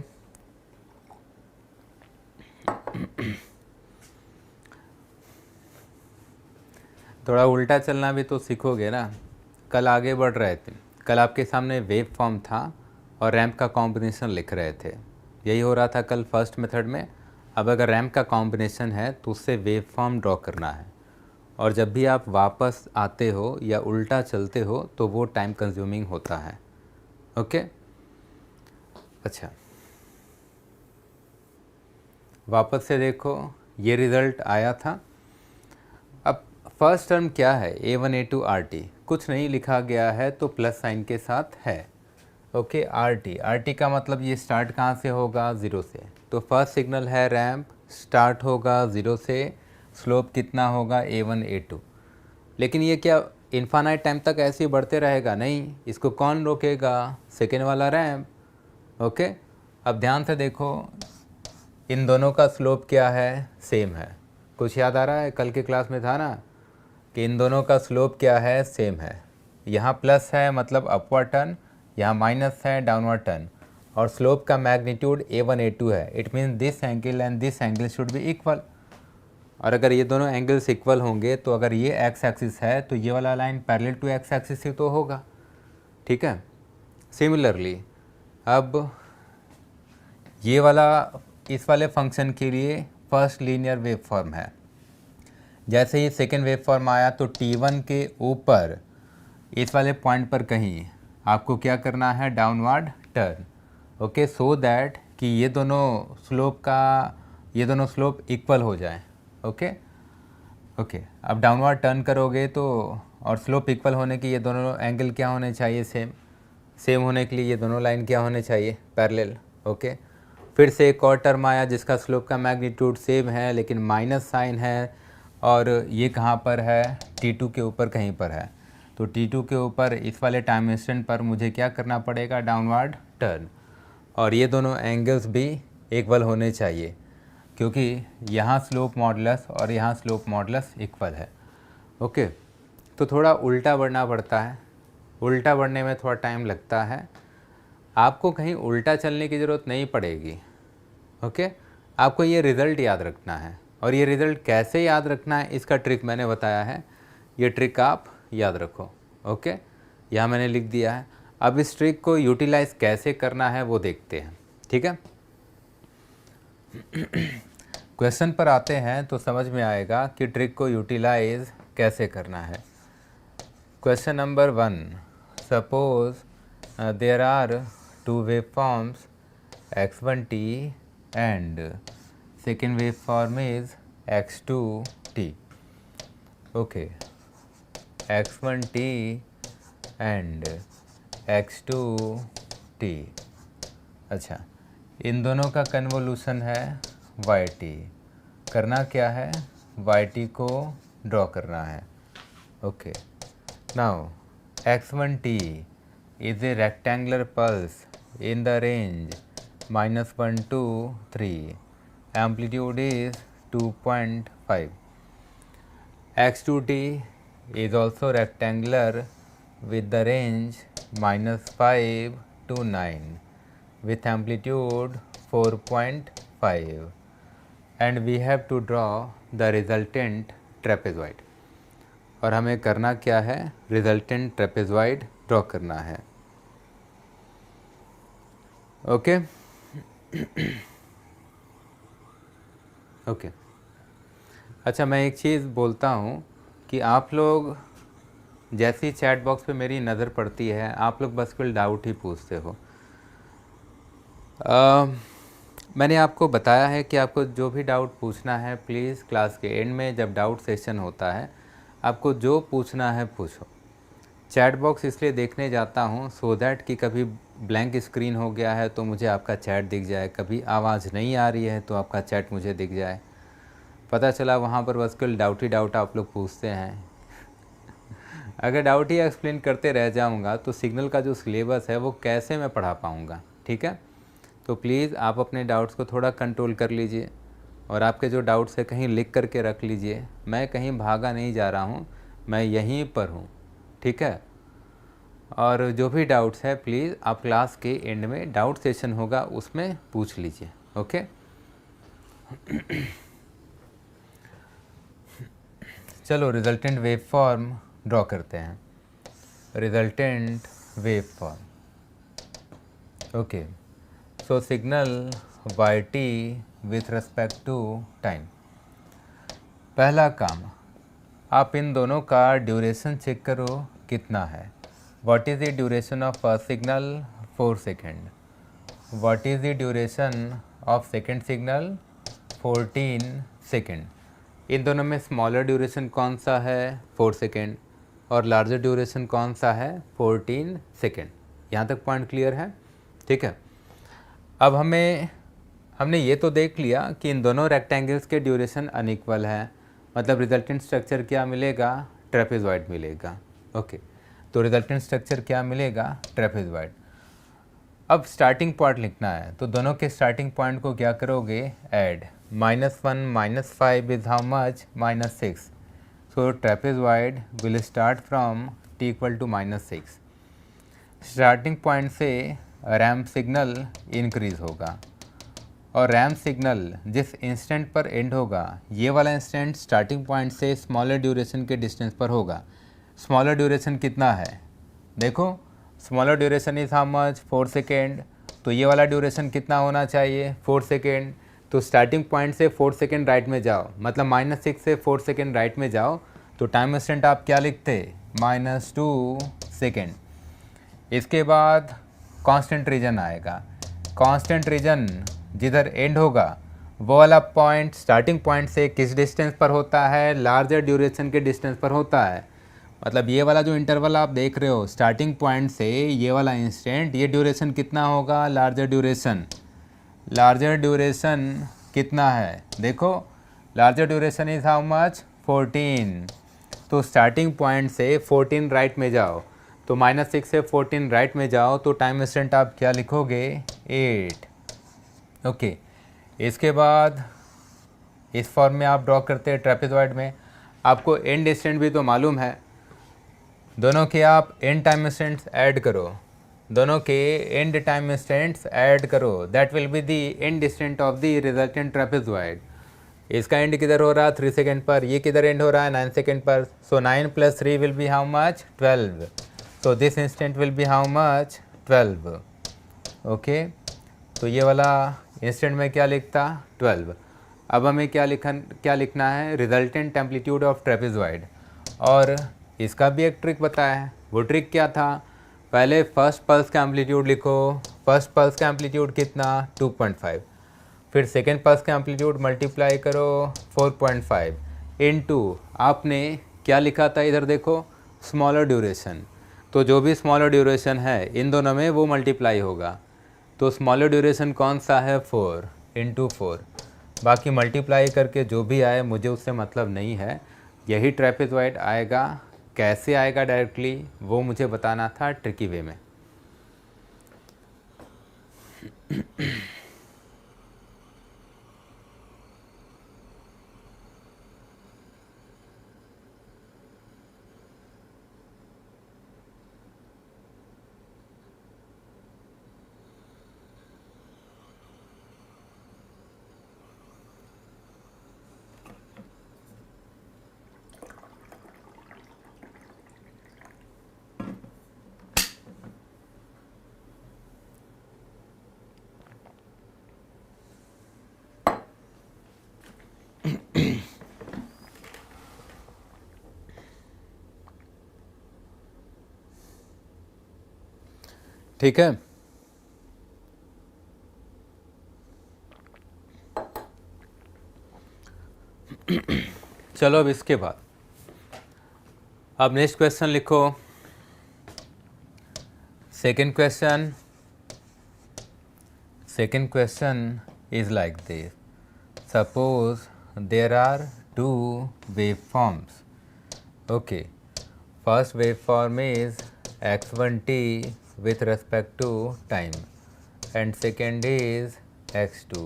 थोड़ा उल्टा चलना भी तो सीखोगे ना। कल आगे बढ़ रहे थे, कल आपके सामने वेव फॉर्म था और रैम्प का कॉम्बिनेशन लिख रहे थे, यही हो रहा था कल फर्स्ट मेथड में। अब अगर रैम्प का कॉम्बिनेशन है तो उससे वेव फॉर्म ड्रॉ करना है, और जब भी आप वापस आते हो या उल्टा चलते हो तो वो टाइम कंज्यूमिंग होता है। ओके, अच्छा वापस से देखो, ये रिज़ल्ट आया था। अब फर्स्ट टर्म क्या है, a1 a2 rt, कुछ नहीं लिखा गया है तो प्लस साइन के साथ है। ओके, rt का मतलब ये स्टार्ट कहाँ से होगा, 0 से। तो फर्स्ट सिग्नल है रैम्प, स्टार्ट होगा 0 से, स्लोप कितना होगा, a1 a2। लेकिन ये क्या इन्फानाइट टाइम तक ऐसे ही बढ़ते रहेगा, नहीं, इसको कौन रोकेगा, सेकेंड वाला रैम्प। ओके, अब ध्यान से देखो, इन दोनों का स्लोप क्या है, सेम है। कुछ याद आ रहा है, कल के क्लास में था ना कि इन दोनों का स्लोप क्या है, सेम है। यहाँ प्लस है मतलब अपवर्ड टर्न, यहाँ माइनस है डाउनवर्ड टर्न। और स्लोप का मैग्नीट्यूड A1 A2 है, it means this angle and this angle should be equal. और अगर ये दोनों एंगल्स इक्वल होंगे तो अगर ये एक्स एक्सिस है तो ये वाला line parallel to X axis ही तो होगा, ठीक है। सिमिलरली अब ये वाला इस वाले फंक्शन के लिए फर्स्ट लीनियर वेव फॉर्म है। जैसे ही सेकेंड वेव फॉर्म आया तो T1 के ऊपर इस वाले पॉइंट पर कहीं आपको क्या करना है, downward turn, okay, so that कि ये दोनों स्लोप इक्वल हो जाए, ओके। अब डाउनवर्ड टर्न करोगे तो और स्लोप इक्वल होने के ये दोनों एंगल क्या होने चाहिए, सेम होने के लिए ये दोनों लाइन क्या होने चाहिए, पैरेलल, ओके। फिर से एक और टर्म आया जिसका स्लोप का मैग्नीट्यूड सेम है लेकिन माइनस साइन है, और ये कहाँ पर है, T2 के ऊपर कहीं पर है। तो T2 के ऊपर इस वाले टाइम इंस्टेंट पर मुझे क्या करना पड़ेगा, डाउनवर्ड टर्न, और ये दोनों एंगल्स भी इक्वल होने चाहिए क्योंकि यहाँ स्लोप मॉडुलस और यहाँ स्लोप मॉडुलस इक्वल है, ओके। तो थोड़ा उल्टा बढ़ना पड़ता है, उल्टा बढ़ने में थोड़ा टाइम लगता है। आपको कहीं उल्टा चलने की ज़रूरत नहीं पड़ेगी, ओके। आपको ये रिज़ल्ट याद रखना है, और ये रिज़ल्ट कैसे याद रखना है इसका ट्रिक मैंने बताया है, ये ट्रिक आप याद रखो, ओके। यहाँ मैंने लिख दिया है। अब इस ट्रिक को यूटिलाइज़ कैसे करना है वो देखते हैं, ठीक है। क्वेश्चन पर आते हैं तो समझ में आएगा कि ट्रिक को यूटिलाइज कैसे करना है। Question number 1, suppose there are two wave forms x1t and second waveform is x2t, okay, x1t and x2t। अच्छा, इन दोनों का कन्वोल्यूशन है yt। करना क्या है, yt को ड्रॉ करना है, okay. Now x1t is a rectangular pulse in the range -1 to 3, amplitude is 2.5. x2t is also rectangular with the range -5 to 9 with amplitude 4.5, and we have to draw the resultant trapezoid। और हमें करना क्या है, resultant trapezoid draw करना है, okay. Okay, अच्छा, मैं एक चीज़ बोलता हूँ कि आप लोग जैसे ही चैट बॉक्स पे मेरी नज़र पड़ती है आप लोग बस कोई डाउट ही पूछते हो। मैंने आपको बताया है कि आपको जो भी डाउट पूछना है प्लीज़ क्लास के एंड में जब डाउट सेशन होता है आपको जो पूछना है पूछो। चैट बॉक्स इसलिए देखने जाता हूँ सो दैट कि कभी ब्लैंक स्क्रीन हो गया है तो मुझे आपका चैट दिख जाए, कभी आवाज़ नहीं आ रही है तो आपका चैट मुझे दिख जाए। पता चला वहाँ पर बस केवल डाउट ही डाउट आप लोग पूछते हैं। अगर डाउट ही एक्सप्लेन करते रह जाऊँगा तो सिग्नल का जो सिलेबस है वो कैसे मैं पढ़ा पाऊँगा, ठीक है। तो प्लीज़ आप अपने डाउट्स को थोड़ा कंट्रोल कर लीजिए और आपके जो डाउट्स है कहीं लिख करके रख लीजिए। मैं कहीं भागा नहीं जा रहा हूँ, मैं यहीं पर हूँ, ठीक है। और जो भी डाउट्स है प्लीज़ आप क्लास के एंड में डाउट सेशन होगा उसमें पूछ लीजिए, ओके। चलो रिजल्टेंट वेव फॉर्म ड्रॉ करते हैं। Resultant wave form, okay. So signal yt with respect to time. पहला काम, आप इन दोनों का ड्यूरेशन चेक करो कितना है। What is the duration of first signal? 4 second. What is the duration of second signal? 14 second. इन दोनों में स्मॉलर ड्यूरेशन कौन सा है, 4 सेकेंड, और लार्जर ड्यूरेशन कौन सा है, 14 सेकेंड। यहाँ तक पॉइंट क्लियर है, ठीक है। अब हमने ये तो देख लिया कि इन दोनों रेक्टेंगल्स के ड्यूरेशन अनइक्वल है, मतलब रिजल्टेंट स्ट्रक्चर क्या मिलेगा, ट्रेपेजॉइड मिलेगा, ओके। तो रिजल्टेंट स्ट्रक्चर क्या मिलेगा, ट्रेपेजॉइड। अब स्टार्टिंग पॉइंट लिखना है तो दोनों के स्टार्टिंग पॉइंट को क्या करोगे, add. -1 -5 is how much, -6। So trapezoid will start from t = -6। Starting point से रैम्प सिग्नल इंक्रीज होगा, और रैम्प सिग्नल जिस इंस्टेंट पर एंड होगा ये वाला इंस्टेंट स्टार्टिंग पॉइंट से स्मॉलर ड्यूरेशन के डिस्टेंस पर होगा। स्मॉलर ड्यूरेशन कितना है, देखो smaller duration is how much 4 second, तो ये वाला ड्यूरेशन कितना होना चाहिए 4 सेकेंड। तो स्टार्टिंग पॉइंट से 4 सेकेंड राइट में जाओ, मतलब -6 से 4 सेकेंड राइट में जाओ, तो टाइम इंस्टेंट आप क्या लिखते -2 सेकेंड। इसके बाद कांस्टेंट रीजन आएगा, कांस्टेंट रीजन जिधर एंड होगा वो वाला पॉइंट स्टार्टिंग पॉइंट से किस डिस्टेंस पर होता है, लार्जर ड्यूरेशन के डिस्टेंस पर होता है। मतलब ये वाला जो इंटरवल आप देख रहे हो स्टार्टिंग पॉइंट से ये वाला इंस्टेंट, ये ड्यूरेशन कितना होगा, लार्जर ड्यूरेशन। लार्जर ड्यूरेशन कितना है, देखो larger duration is how much 14। तो स्टार्टिंग पॉइंट से 14 राइट में जाओ, तो -6 से 14 राइट में जाओ, तो टाइम इंस्टेंट आप क्या लिखोगे 8। ओके, इसके बाद इस फॉर्म में आप ड्रॉ करते हैं ट्रेपेजॉइड में। आपको एंड इंस्टेंट भी तो मालूम है, दोनों के आप एंड टाइम इंस्टेंट्स ऐड करो, दोनों के एंड टाइम इंस्टेंट्स ऐड करो, that will be the and instant of the resultant trapezoid. इसका एंड किधर हो रहा है 3 सेकेंड पर, ये किधर एंड हो रहा है 9 सेकेंड पर, सो 9 + 3 will be how much 12, so this instant will be how much 12। Okay, तो ये वाला इंस्टेंट में क्या लिखता 12। अब हमें क्या लिखना है, रिजल्टेंट एम्पलीट्यूड ऑफ ट्रेपेजॉइड, और इसका भी एक ट्रिक बताया है। वो ट्रिक क्या था, पहले फर्स्ट पल्स का एम्पलीट्यूड लिखो, फर्स्ट पल्स का एम्पलीट्यूड कितना 2.5, फिर सेकेंड पल्स का एम्पलीट्यूड मल्टीप्लाई करो 4.5 इनटू आपने क्या लिखा था इधर देखो स्मॉलर ड्यूरेशन, तो जो भी स्मॉलर ड्यूरेशन है इन दोनों में वो मल्टीप्लाई होगा, तो स्मॉलर ड्यूरेशन कौन सा है 4 × 4, बाकी मल्टीप्लाई करके जो भी आए मुझे उससे मतलब नहीं है, यही ट्रेपेजॉइड आएगा। कैसे आएगा डायरेक्टली वो मुझे बताना था ट्रिकी वे में। ठीक है, चलो अब इसके बाद अब नेक्स्ट क्वेश्चन लिखो। Second question is like this, suppose there are 2 waveforms. Okay, first waveform is x1t with respect to time and second is x2,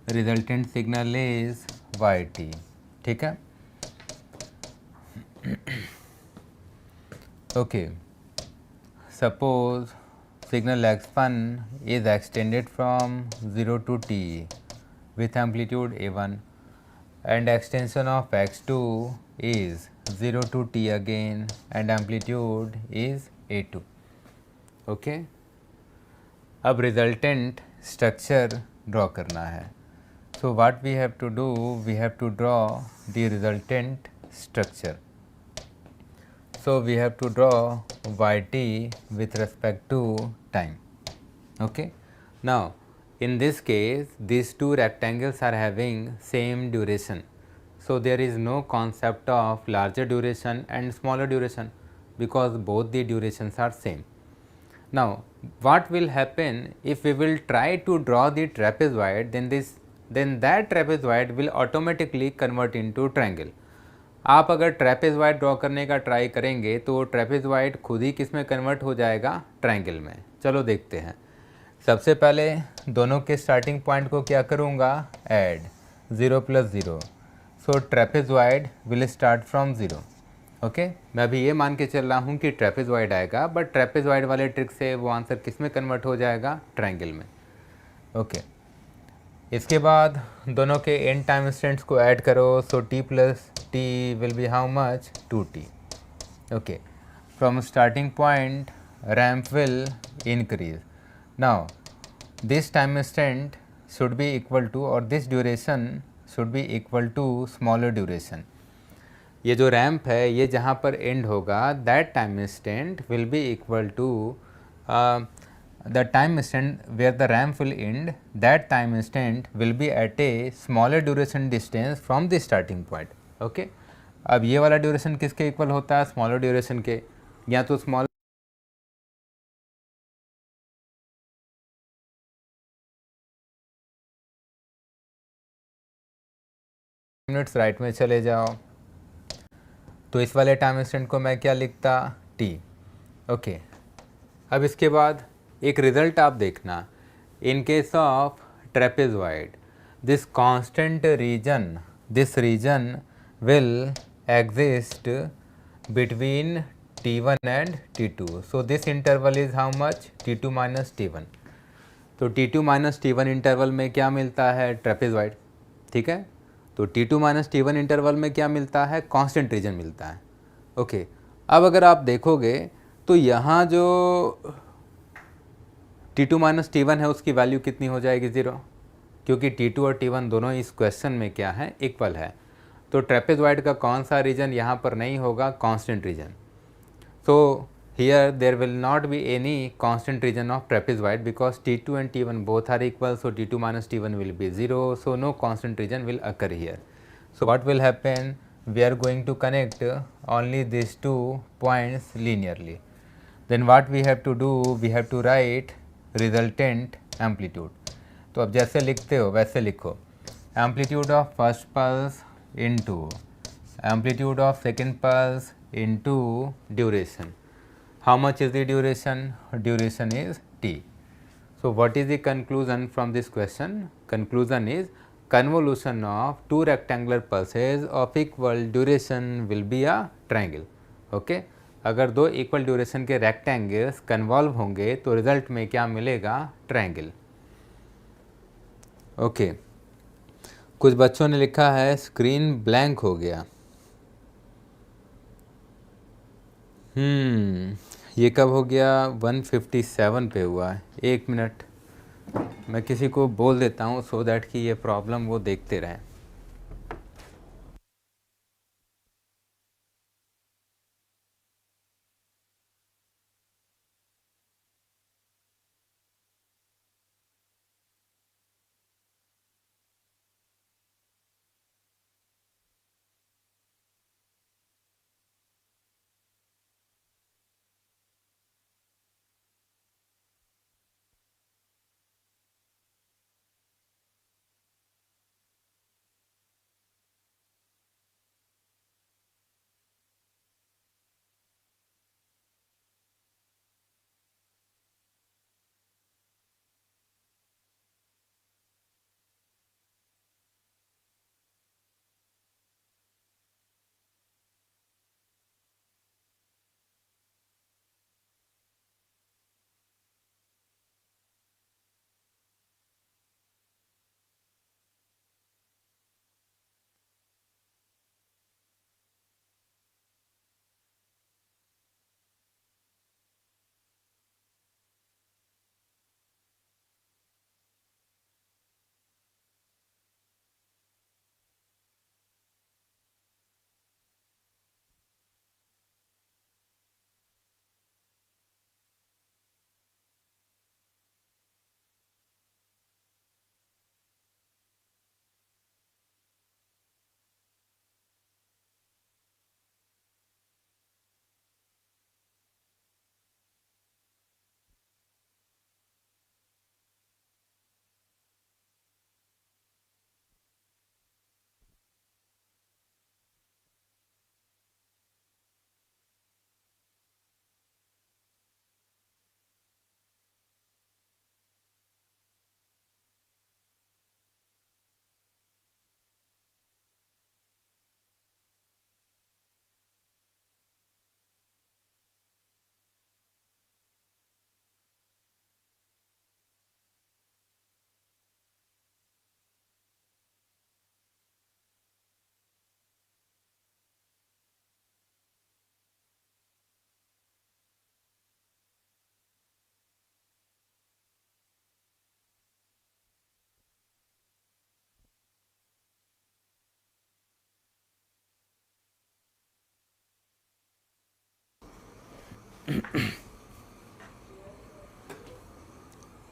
resultant signal is yt। ठीक है, okay, suppose signal x1 is extended from 0 to t with amplitude a1 and extension of x2 is 0 to t again and amplitude is a2। Okay, अब resultant structure draw करना है, so what we have to do, we have to draw the resultant structure, so we have to draw yt with respect to time। okay, now in this case these two rectangles are having same duration, so there is no concept of larger duration and smaller duration because both the durations are same। Now what will happen if we will try to draw the trapezoid, then that trapezoid will automatically convert into triangle। आप अगर trapezoid draw करने का try करेंगे तो trapezoid खुद ही किस में convert हो जाएगा, ट्रायंगल में। चलो देखते हैं, सबसे पहले दोनों के स्टार्टिंग पॉइंट को क्या करूँगा, add 0 + 0, so trapezoid will start from 0। Okay मैं अभी ये मान के चल रहा हूँ कि ट्रेपेजॉइड आएगा, बट ट्रेपेजॉइड वाले ट्रिक से वो आंसर किस में कन्वर्ट हो जाएगा, ट्रायंगल में। ओके इसके बाद दोनों के एंड टाइम इंस्टेंट्स को ऐड करो, so T plus T will be how much, 2t। okay from starting point ramp will increase. Now this time instant should be equal to, or this duration should be equal to smaller duration. ये जो ramp है ये जहाँ पर end होगा, that time instant will be equal to the time instant where the ramp will end, that time instant will be at a smaller duration distance from the starting point. Okay अब ये वाला duration किसके equal होता है, smaller duration के, या तो small minutes right में चले जाओ, तो इस वाले टाइम इंस्टेंट को मैं क्या लिखता, टी। ओके अब इसके बाद एक रिजल्ट आप देखना, in case of trapezoid this constant region, this region will exist between T1 and T2. So this interval is how much, T2 minus T1. तो T2 माइनस T1 इंटरवल में क्या मिलता है, ट्रेपेजॉइड। ठीक है तो T2 माइनस T1 इंटरवल में क्या मिलता है, कांस्टेंट रीजन मिलता है। ओके अब अगर आप देखोगे तो यहाँ जो T2 माइनस T1 है उसकी वैल्यू कितनी हो जाएगी, 0, क्योंकि T2 और T1 दोनों इस क्वेश्चन में क्या है, इक्वल है। तो ट्रेपेजॉइड का कौन सा रीजन यहाँ पर नहीं होगा, constant reason. So here there will not be any constant region of trapezoid because T2 and T1 both are equal, so T2 minus T1 will be 0, so no constant region will occur here. So what will happen, we are going to connect only these two points linearly. Then what we have to do, we have to write resultant amplitude. तो अब जैसे लिखते हो वैसे लिखो, amplitude of first pulse into amplitude of second pulse into duration. How much is the duration? Duration is t. So what is the conclusion from this question? Conclusion is convolution of two rectangular pulses of equal duration will be a triangle. Okay? अगर दो equal duration के rectangles convolve होंगे तो result में क्या मिलेगा, triangle. Okay कुछ बच्चों ने लिखा है स्क्रीन ब्लैंक हो गया। ये कब हो गया, 157 पे हुआ है। 1 मिनट मैं किसी को बोल देता हूँ सो दैट कि ये प्रॉब्लम वो देखते रहें।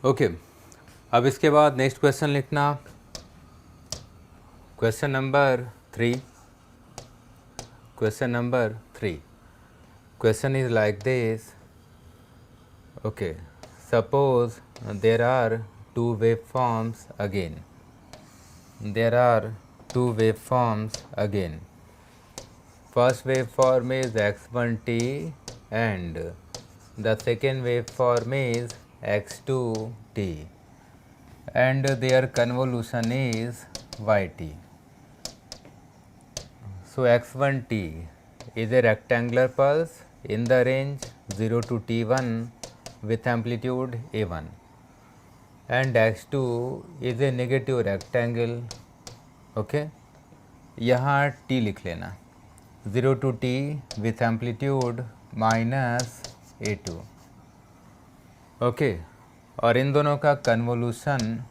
ओके अब इसके बाद नेक्स्ट क्वेश्चन लिखना, question number 3. Question number 3. Question is like this. Okay. Suppose there are two waveforms again. There are two waveforms again. First waveform is x1t and the second waveform is x2t and their convolution is yt. So x1t is a rectangular pulse in the range 0 to t1 with amplitude a1 and x2 is a negative rectangle. Okay, यहाँ t लिख लेना, 0 to t with amplitude minus a2. Okay और इन दोनों का convolution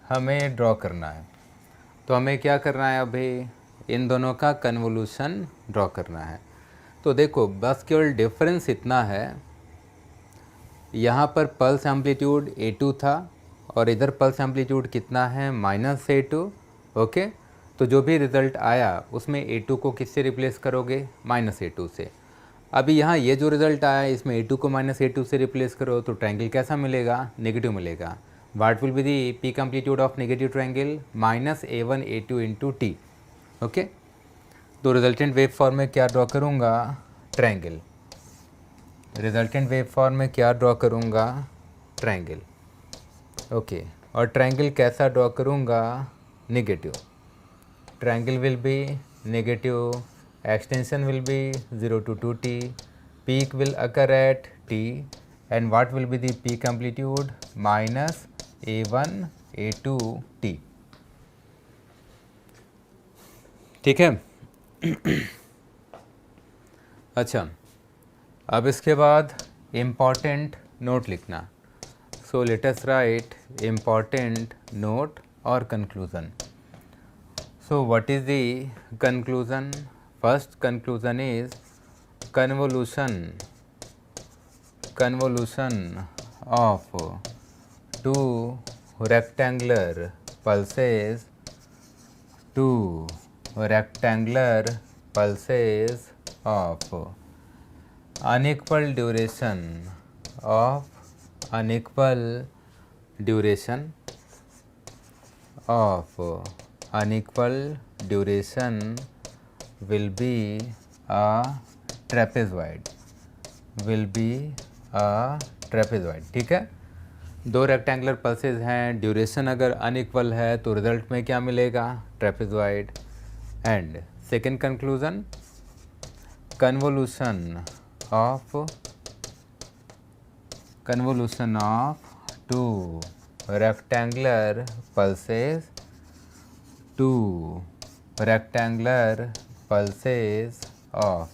हमें draw करना है. तो हमें क्या करना है, अभी इन दोनों का कन्वोल्यूशन ड्रॉ करना है. तो देखो बस केवल डिफरेंस इतना है, यहाँ पर पल्स एम्पलीट्यूड a2 था और इधर पल्स एम्पलीट्यूड कितना है, -a2. ओके, तो जो भी रिज़ल्ट आया उसमें a2 को किससे रिप्लेस करोगे, -a2 से. अभी यहाँ ये जो रिज़ल्ट आया इसमें a2 को -a2 से रिप्लेस करो तो ट्रायंगल कैसा मिलेगा, नेगेटिव मिलेगा. What will be the peak amplitude of negative triangle, -a1 a2 into T. Okay, तो रिजल्टेंट वेव फॉर्म में क्या ड्रॉ करूँगा, ट्रायंगल. रिजल्टेंट वेव फॉर्म में क्या ड्रॉ करूँगा, ट्रायंगल. ओके, और ट्रायंगल कैसा ड्रॉ करूँगा, negative. Triangle will be negative, extension will be 0 to 2t, peak will occur at t and what will be the peak amplitude, -a1 a2 t. ठीक है. अच्छा, अब इसके बाद इम्पॉर्टेंट नोट लिखना. So let us write important note और conclusion. So what is the conclusion? First conclusion is convolution of two rectangular pulses of unequal duration will be a trapezoid. ठीक है, दो रेक्टेंगुलर पल्सेस हैं, duration अगर unequal है तो result में क्या मिलेगा, trapezoid. And second conclusion, convolution of two rectangular pulses of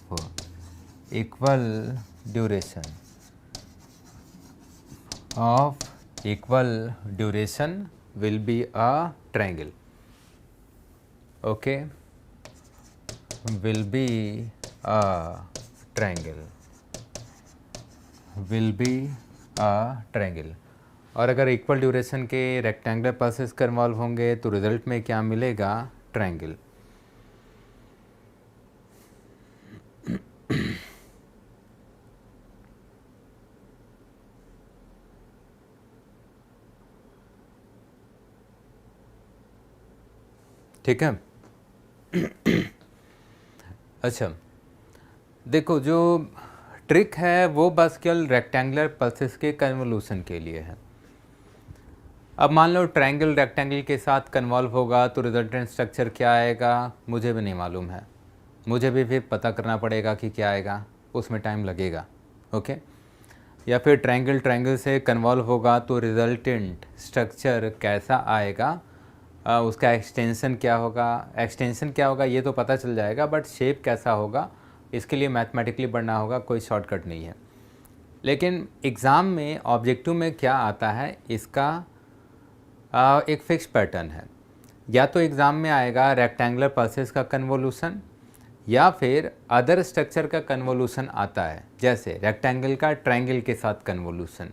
equal duration will be a triangle. Okay, will be a triangle. और अगर इक्वल ड्यूरेशन के रेक्टेंगुलर पल्सेस कन्वॉल्व होंगे तो रिजल्ट में क्या मिलेगा, ट्रायंगल. ठीक है. अच्छा देखो, जो ट्रिक है वो बस केवल रेक्टेंगुलर पल्सेस के कन्वोल्यूशन के लिए है. अब मान लो ट्रायंगल रेक्टेंगल के साथ कन्वॉल्व होगा तो रिजल्टेंट स्ट्रक्चर क्या आएगा, मुझे भी नहीं मालूम है, मुझे भी फिर पता करना पड़ेगा कि क्या आएगा, उसमें टाइम लगेगा. ओके, या फिर ट्रायंगल से कन्वॉल्व होगा तो रिजल्टेंट स्ट्रक्चर कैसा आएगा, उसका एक्सटेंशन क्या होगा ये तो पता चल जाएगा, बट शेप कैसा होगा इसके लिए मैथमेटिकली पढ़ना होगा, कोई शॉर्टकट नहीं है. लेकिन एग्ज़ाम में ऑब्जेक्टिव में क्या आता है इसका एक फिक्स पैटर्न है. या तो एग्ज़ाम में आएगा रेक्टेंगुलर पल्सेस का कन्वोल्यूशन, या फिर अदर स्ट्रक्चर का कन्वोल्यूशन आता है, जैसे रेक्टेंगल का ट्रायंगल के साथ कन्वोल्यूशन,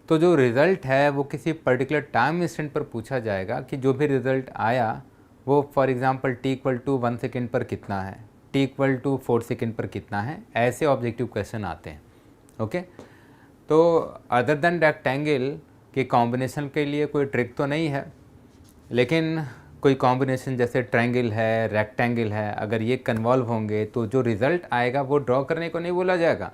तो जो रिज़ल्ट है वो किसी पर्टिकुलर टाइम इंस्टेंट पर पूछा जाएगा कि जो भी रिज़ल्ट आया वो फॉर एग्जांपल t=1 सेकेंड पर कितना है, t=4 सेकेंड पर कितना है, ऐसे ऑब्जेक्टिव क्वेश्चन आते हैं। ओके, तो अदर देन रेक्टेंगल के कॉम्बिनेशन के लिए कोई ट्रिक तो नहीं है, लेकिन कोई कॉम्बिनेशन जैसे ट्रायंगल है, रेक्टेंगल है, अगर ये कन्वॉल्व होंगे तो जो रिज़ल्ट आएगा वो ड्रॉ करने को नहीं बोला जाएगा,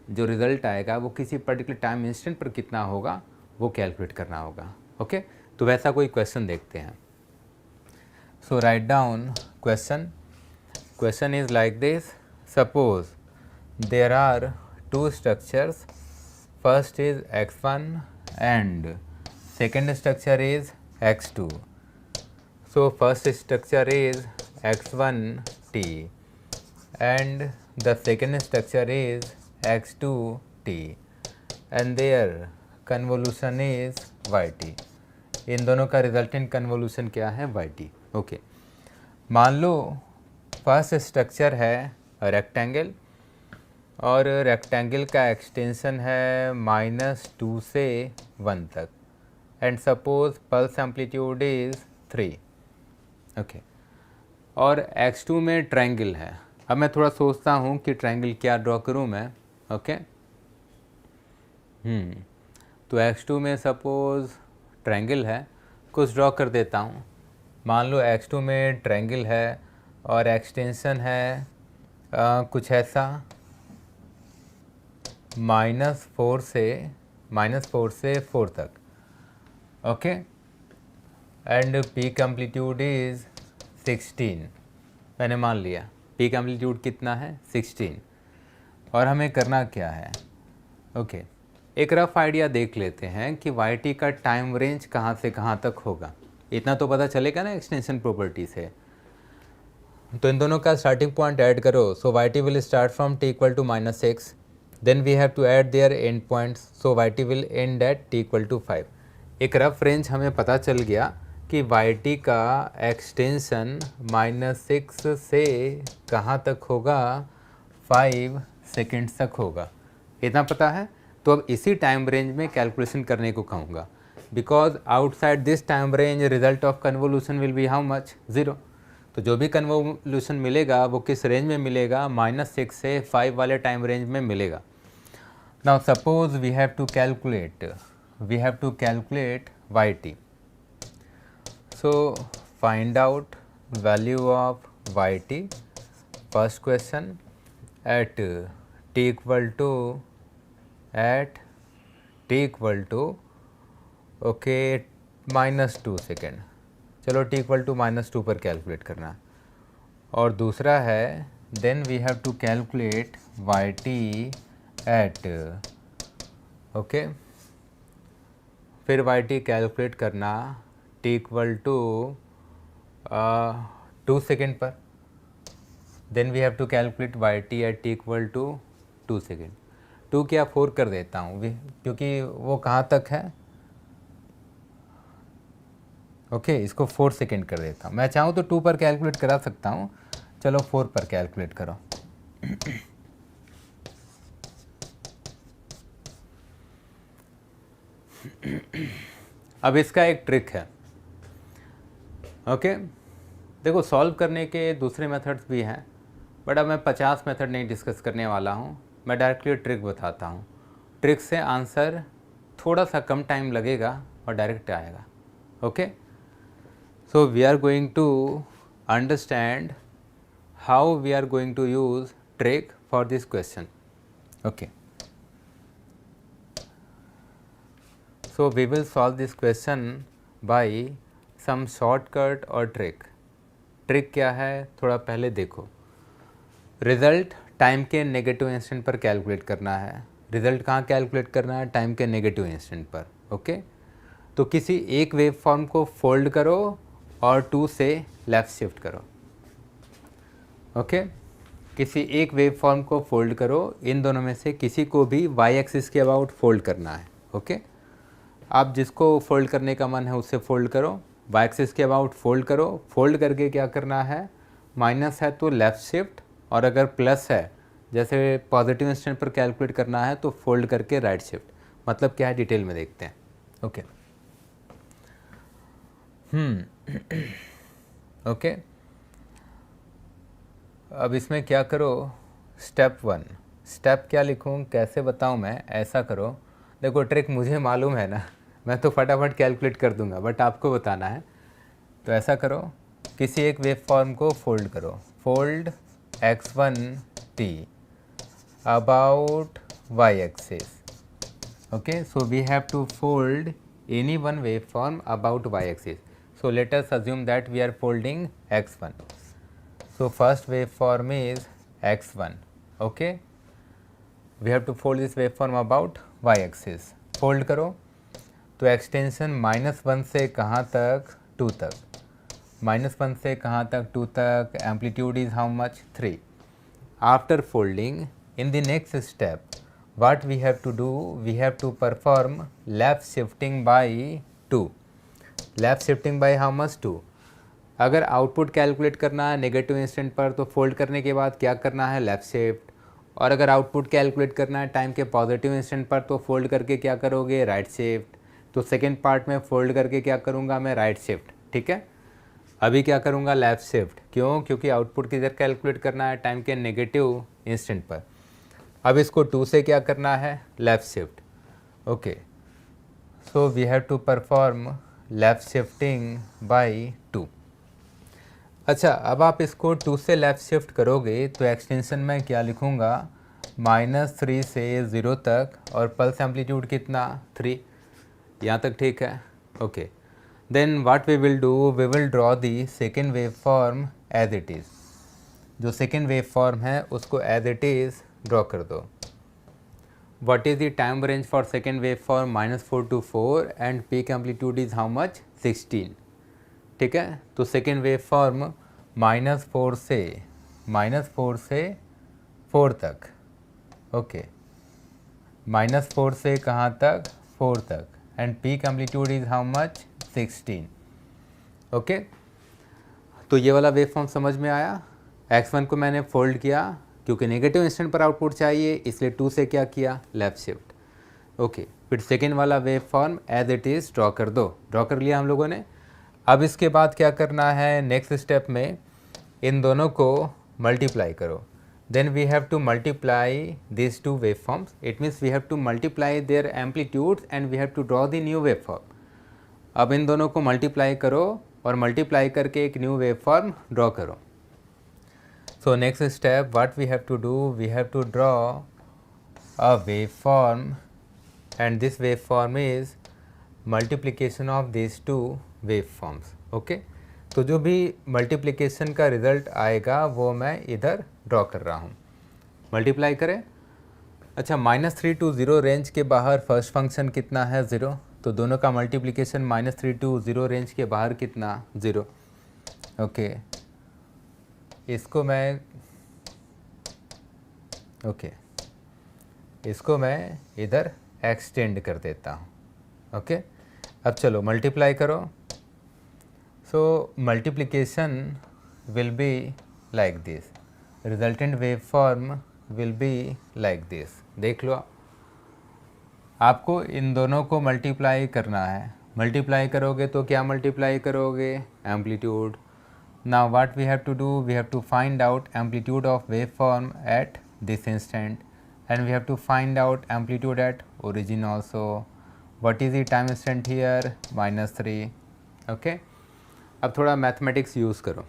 जो रिज़ल्ट आएगा वो किसी पर्टिकुलर टाइम इंस्टेंट पर कितना होगा वो कैलकुलेट करना होगा। ओके, तो वैसा कोई क्वेश्चन देखते हैं। So write down question is like this, suppose there are two structures, first is x1 and second structure is x2. So first structure is x1t and the second structure is x2t and their convolution is yt. इन दोनों का resultant convolution क्या है, yt. Okay, मान लो first structure है rectangle और rectangle का extension है -2 से 1 तक and suppose pulse amplitude is 3. Okay, और x2 में ट्रायंगल है। अब मैं थोड़ा सोचता हूँ कि ट्रायंगल क्या ड्रॉ करूँ मैं। ओके, तो x2 में सपोज ट्रायंगल है, कुछ ड्रॉ कर देता हूँ। मान लो x2 में ट्रायंगल है और एक्सटेंशन है कुछ ऐसा -4 से 4 तक। Okay, and peak amplitude is 16, मैंने मान लिया पीक एम्पलीट्यूड कितना है 16। और हमें करना क्या है, ओके, एक रफ आइडिया देख लेते हैं कि yt का टाइम रेंज कहाँ से कहाँ तक होगा। इतना तो पता चलेगा ना एक्सटेंशन प्रॉपर्टी से। तो इन दोनों का स्टार्टिंग पॉइंट ऐड करो, so yt will start from t=6, then we have to add their end points, so yt will end at t=5। एक रफ रेंज हमें पता चल गया कि yt का एक्सटेंशन -6 से कहाँ तक होगा, 5 सेकेंड्स तक होगा। इतना पता है, तो अब इसी टाइम रेंज में कैलकुलेशन करने को कहूँगा, because outside this time range result of convolution will be how much, 0। तो जो भी कन्वोल्यूशन मिलेगा वो किस रेंज में मिलेगा, -6 से 5 वाले टाइम रेंज में मिलेगा। Now suppose we have to calculate yt. So find out value of yt. First question at t equal to okay -2 second, चलो t equal to -2 पर कैलकुलेट करना। और दूसरा है then we have to calculate yt at okay, फिर yt calculate करना t equal to 2 second पर, then we have to calculate yt at t equal to 2 second. 2 क्या 4 कर देता हूँ क्योंकि वो कहाँ तक है, ओके, इसको 4 सेकेंड कर देता हूँ। मैं चाहूँ तो 2 पर कैलकुलेट करा सकता हूँ, चलो 4 पर कैलकुलेट करो। अब इसका एक ट्रिक है। ओके, देखो सॉल्व करने के दूसरे मेथड्स भी हैं, बट अब मैं 50 मेथड नहीं डिस्कस करने वाला हूँ, मैं डायरेक्टली ट्रिक बताता हूँ। ट्रिक से आंसर थोड़ा सा कम टाइम लगेगा और डायरेक्ट आएगा। Okay, so we are going to understand how we are going to use trick for this question. Okay, so we will solve this question by some shortcut or trick. Trick क्या है थोड़ा पहले देखो। Result time के negative instant पर calculate करना है। Result कहाँ कैलकुलेट करना है, टाइम के नेगेटिव इंस्टेंट पर। ओके, तो किसी एक वेव फॉर्म को फोल्ड करो और 2 से लेफ़्ट शिफ्ट करो। ओके, किसी एक वेव फॉर्म को फोल्ड करो, इन दोनों में से किसी को भी y एक्सिस के अबाउट फोल्ड करना है। ओके, आप जिसको फोल्ड करने का मन है उससे फोल्ड करो, y एक्सिस के अबाउट फोल्ड करो। फोल्ड करके क्या करना है, माइनस है तो लेफ़्ट शिफ्ट और अगर प्लस है, जैसे पॉजिटिव इंस्टेंट पर कैलकुलेट करना है तो फोल्ड करके राइट शिफ्ट। मतलब क्या है डिटेल में देखते हैं। ओके ओके अब इसमें क्या करो, स्टेप 1, स्टेप क्या लिखूँ कैसे बताऊँ मैं, ऐसा करो, देखो ट्रिक मुझे मालूम है ना, मैं तो फटाफट कैलकुलेट कर दूंगा, बट आपको बताना है। तो ऐसा करो, किसी एक वेव फॉर्म को फोल्ड करो, fold x1t about y axis. Okay, so we have to fold any one waveform about y axis. So let us assume that we are folding x1. So first waveform is x1. Okay, we have to fold this waveform about y axis. Fold करो तो extension -1 से कहाँ तक, 2 तक, -1 से कहाँ तक, 2 तक, amplitude is how much, 3. After folding, in the next step, what we have to do, we have to perform left shifting by 2. left shifting by how much, 2. अगर आउटपुट कैलकुलेट करना है नेगेटिव इंस्टेंट पर तो fold करने के बाद क्या करना है, लेफ्ट शिफ्ट, और अगर आउटपुट कैलकुलेट करना है टाइम के पॉजिटिव इंस्टेंट पर तो फोल्ड करके क्या करोगे, राइट शिफ्ट. तो सेकेंड पार्ट में फोल्ड करके क्या करूँगा मैं, राइट शिफ्ट. ठीक है, अभी क्या करूँगा, लेफ्ट शिफ्ट. क्यों, क्योंकि आउटपुट किधर कैलकुलेट करना है, टाइम के नेगेटिव इंस्टेंट पर. अब इसको 2 से क्या करना है, left shift. Okay, so we have to perform left shifting by 2. अच्छा, अब आप इसको 2 से लेफ्ट शिफ्ट करोगे तो एक्सटेंशन में क्या लिखूँगा, -3 से 0 तक, और पल्स एम्पलीट्यूड कितना, 3. यहाँ तक ठीक है. Okay, then what we will do, we will draw the second wave form as it is. जो सेकेंड वेव फॉर्म है उसको एज इट इज़ ड्रॉ कर दो. What is the time range for second wave form, -4 to 4 and peak amplitude is how much, 16. ठीक है, तो second wave form -4 से 4 तक. ओके, -4 से कहाँ तक, 4 तक, and peak amplitude is how much, 16. Okay, तो ये वाला वेव फॉर्म समझ में आया. x1 को मैंने फोल्ड किया क्योंकि नेगेटिव इंस्टेंट पर आउटपुट चाहिए, इसलिए 2 से क्या किया, लेफ्ट शिफ्ट. ओके, फिर सेकेंड वाला wave form as it is draw कर दो. ड्रॉ कर लिया हम लोगों ने. अब इसके बाद क्या करना है, नेक्स्ट स्टेप में इन दोनों को मल्टीप्लाई करो. Then we have to multiply this 2 wave forms. It means we have to multiply their amplitudes and we have to draw the new wave form. अब इन दोनों को मल्टीप्लाई करो और मल्टीप्लाई करके एक न्यू वेव फॉर्म ड्रॉ करो. So next step, what we have to do, we have to draw a waveform, and this waveform is multiplication of these 2 waveforms. Okay, तो जो भी मल्टीप्लिकेशन का रिजल्ट आएगा वो मैं इधर ड्रॉ कर रहा हूँ. मल्टीप्लाई करें. अच्छा, -3 to 0 रेंज के बाहर फर्स्ट फंक्शन कितना है, 0. तो दोनों का मल्टीप्लिकेशन -3 to 0 रेंज के बाहर कितना, 0. ओके, इसको मैं इसको मैं इधर एक्सटेंड कर देता हूँ. ओके, अब चलो मल्टीप्लाई करो. So multiplication will be like this, resultant wave form will be like this. देख लो, आपको इन दोनों को मल्टीप्लाई करना है. मल्टीप्लाई करोगे तो क्या मल्टीप्लाई करोगे, amplitude. Now what we have to do, we have to find out amplitude of waveform at this instant, and we have to find out amplitude at origin also. What is the time instant here, -3. Okay, अब थोड़ा mathematics use करो.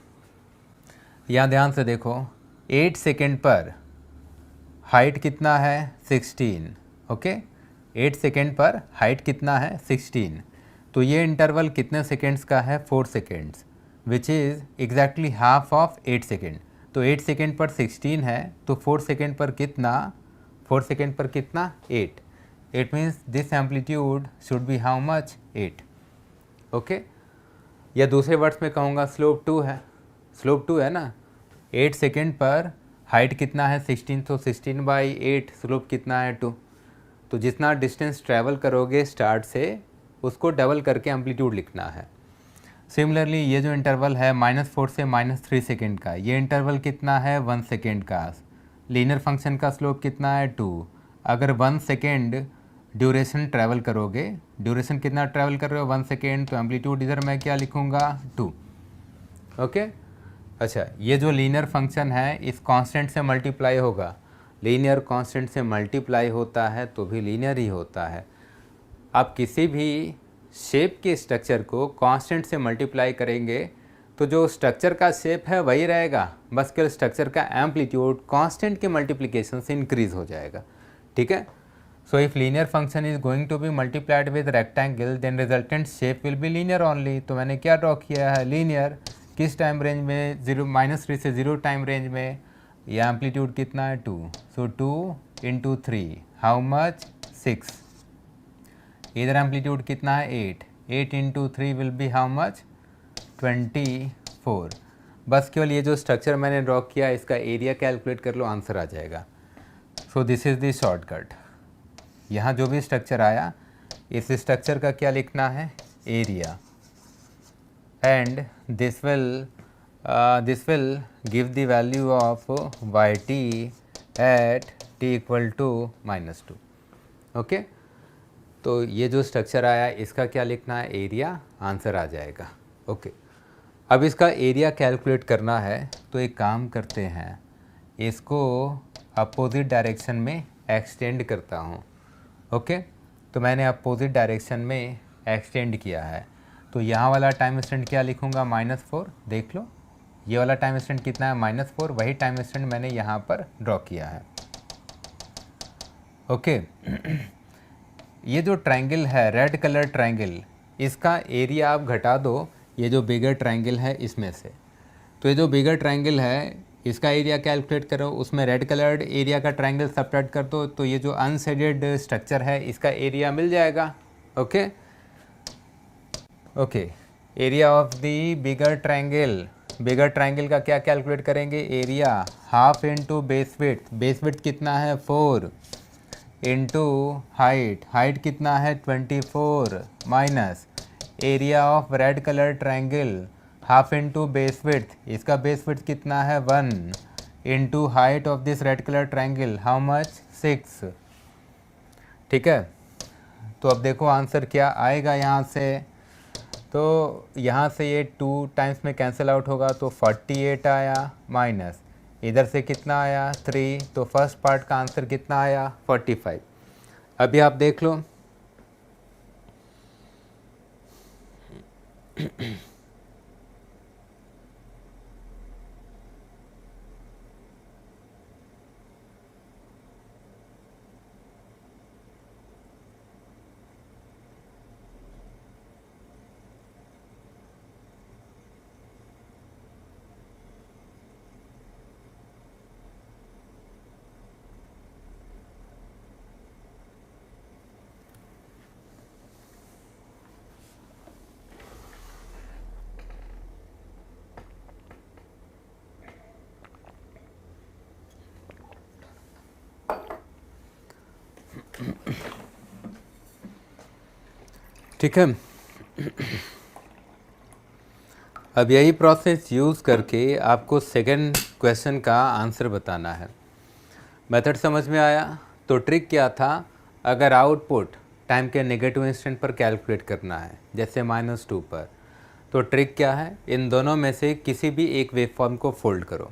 यहाँ ध्यान से देखो, 8 second पर height कितना है, 16. ओके, 8 सेकेंड पर हाइट कितना है, 16. तो ये इंटरवल कितने सेकेंड्स का है, 4 seconds, which is exactly half of 8 second. तो 8 सेकेंड पर 16 है, तो 4 सेकेंड पर कितना, 4 सेकेंड पर कितना, 8. It means this amplitude should be how much, 8. Okay, या दूसरे वर्ड्स में कहूँगा स्लोप 2 है. स्लोप 2 है ना. 8 सेकेंड पर हाइट कितना है, 16. तो 16/8 स्लोप कितना है, 2. तो जितना डिस्टेंस ट्रैवल करोगे स्टार्ट से उसको डबल करके एम्पलीट्यूड लिखना है. सिमिलरली ये जो इंटरवल है -4 से -3 सेकेंड का, ये इंटरवल कितना है 1 सेकेंड का। लीनियर फंक्शन का स्लोप कितना है 2। अगर 1 सेकेंड ड्यूरेशन ट्रैवल करोगे, ड्यूरेशन कितना ट्रैवल कर रहे हो 1 सेकेंड, तो एम्पलीट्यूड इधर मैं क्या लिखूँगा 2। ओके। अच्छा, ये जो लीनियर फंक्शन है इस कांस्टेंट से मल्टीप्लाई होगा, लीनियर कांस्टेंट से मल्टीप्लाई होता है तो भी लीनियर ही होता है। आप किसी भी शेप के स्ट्रक्चर को कांस्टेंट से मल्टीप्लाई करेंगे तो जो स्ट्रक्चर का शेप है वही रहेगा, बस केवल स्ट्रक्चर का एम्पलीट्यूड कांस्टेंट के मल्टीप्लिकेशन से इंक्रीज हो जाएगा। ठीक है। So if linear function is going to be multiplied with rectangle then resultant shape will be linear only. तो मैंने क्या ड्रॉ किया है, लीनियर। किस टाइम रेंज में, 0 -3 से 0 टाइम रेंज में। यह एम्पलीट्यूड कितना है 2, सो 2 × 3 हाउ मच 6। इधर एम्पलीट्यूड कितना है 8, 8 × 3 विल बी हाउ मच 24। बस केवल ये जो स्ट्रक्चर मैंने ड्रॉ किया इसका एरिया कैलकुलेट कर लो, आंसर आ जाएगा। So this is the shortcut. यहाँ जो भी स्ट्रक्चर आया इस स्ट्रक्चर का क्या लिखना है, area, and this will give the value of yt at t = -2। ओके। तो ये जो स्ट्रक्चर आया इसका क्या लिखना है, एरिया, आंसर आ जाएगा। ओके। अब इसका एरिया कैलकुलेट करना है तो एक काम करते हैं, इसको अपोजिट डायरेक्शन में एक्सटेंड करता हूँ। ओके। तो मैंने अपोजिट डायरेक्शन में एक्सटेंड किया है, तो यहाँ वाला टाइम इंस्टेंट क्या लिखूँगा -4। देख लो ये वाला टाइम इंस्टेंट कितना है -4, वही टाइम इंस्टेंट मैंने यहाँ पर ड्रॉ किया है। ओके। ये जो ट्रायंगल है, रेड कलर ट्रायंगल, इसका एरिया आप घटा दो ये जो बिगर ट्रायंगल है इसमें से। तो ये जो बिगर ट्रायंगल है इसका एरिया कैलकुलेट करो, उसमें रेड कलर्ड एरिया का ट्रायंगल सब्ट्रैक्ट कर दो, तो ये जो अनशेडेड स्ट्रक्चर है इसका एरिया मिल जाएगा। Okay. Okay. Area of the bigger triangle, bigger triangle का क्या कैलकुलेट करेंगे, area half into base width, base width कितना है 4 इंटू हाइट, हाइट कितना है 24 minus area of red colour triangle half into base width, इसका base width कितना है 1 into height of this red colour triangle how much 6। ठीक है। तो अब देखो आंसर क्या आएगा यहाँ से, तो यहाँ से ये 2 टाइम्स में कैंसिल आउट होगा तो 48 आया, माइनस इधर से कितना आया 3, तो फर्स्ट पार्ट का आंसर कितना आया 45। अभी आप देख लो ठीक है। अब यही प्रोसेस यूज़ करके आपको सेकंड क्वेश्चन का आंसर बताना है। मेथड समझ में आया? तो ट्रिक क्या था, अगर आउटपुट टाइम के नेगेटिव इंस्टेंट पर कैलकुलेट करना है जैसे -2 पर, तो ट्रिक क्या है, इन दोनों में से किसी भी एक वेव फॉर्म को फोल्ड करो।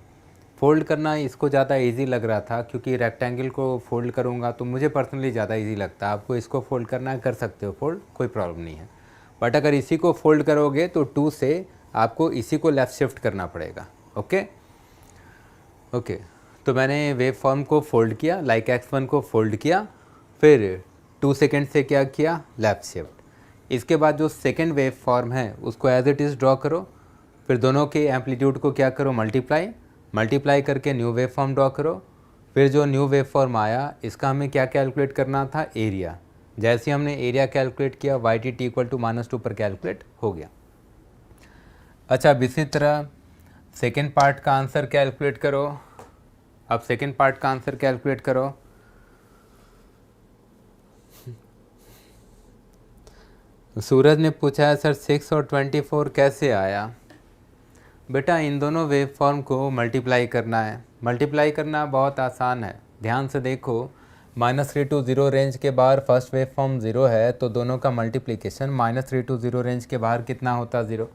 फोल्ड करना इसको ज़्यादा इजी लग रहा था क्योंकि रेक्टेंगल को फोल्ड करूँगा तो मुझे पर्सनली ज़्यादा इजी लगता है। आपको इसको फोल्ड करना है कर सकते हो फोल्ड, कोई प्रॉब्लम नहीं है। बट अगर इसी को फोल्ड करोगे तो 2 से आपको इसी को लेफ़्ट शिफ्ट करना पड़ेगा। ओके। ओके। तो मैंने वेव फॉर्म को फोल्ड किया, लाइक x1 को फोल्ड किया, फिर 2 सेकेंड से क्या किया, लेफ़्ट शिफ्ट। इसके बाद जो सेकेंड वेव फॉर्म है उसको एज इट इज़ ड्रॉ करो, फिर दोनों के एम्पलीट्यूड को क्या करो, मल्टीप्लाई करके न्यू वेव फॉर्म ड्रॉ करो। फिर जो न्यू वेव फॉर्म आया इसका हमें क्या कैलकुलेट करना था, एरिया। जैसे हमने एरिया कैलकुलेट किया yt = -2 पर कैलकुलेट हो गया। अच्छा, अब इसी तरह सेकेंड पार्ट का आंसर कैलकुलेट करो। अब सेकेंड पार्ट का आंसर कैलकुलेट करो। सूरज ने पूछा है सर 6 और 24 कैसे आया। बेटा इन दोनों वेव फॉर्म को मल्टीप्लाई करना है। मल्टीप्लाई करना बहुत आसान है, ध्यान से देखो। -3 to 0 रेंज के बाहर फर्स्ट वेव फॉर्म 0 है, तो दोनों का मल्टीप्लिकेशन -3 to 0 रेंज के बाहर कितना होता 0।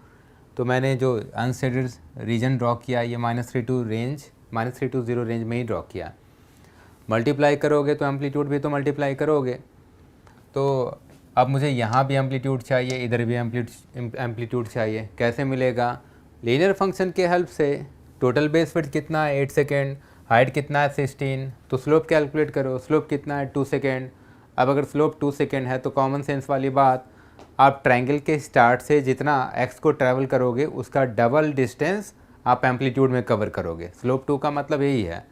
तो मैंने जो अनशेडेड रीजन ड्रॉ किया ये -3 to 0 रेंज में ही ड्रॉ किया। मल्टीप्लाई करोगे तो एम्पलीट्यूड भी तो मल्टीप्लाई करोगे। तो अब मुझे यहाँ भी एम्पलीट्यूड चाहिए, इधर भी एम्पलीट्यूड चाहिए। कैसे मिलेगा? लीनियर फंक्शन के हेल्प से। टोटल बेस विड्थ कितना है 8 सेकेंड, हाइट कितना है 16, तो स्लोप कैलकुलेट करो। स्लोप कितना है 2 सेकेंड। अब अगर स्लोप 2 सेकेंड है तो कॉमन सेंस वाली बात, आप ट्रायंगल के स्टार्ट से जितना एक्स को ट्रैवल करोगे उसका डबल डिस्टेंस आप एम्पलीट्यूड में कवर करोगे। स्लोप 2 का मतलब यही है।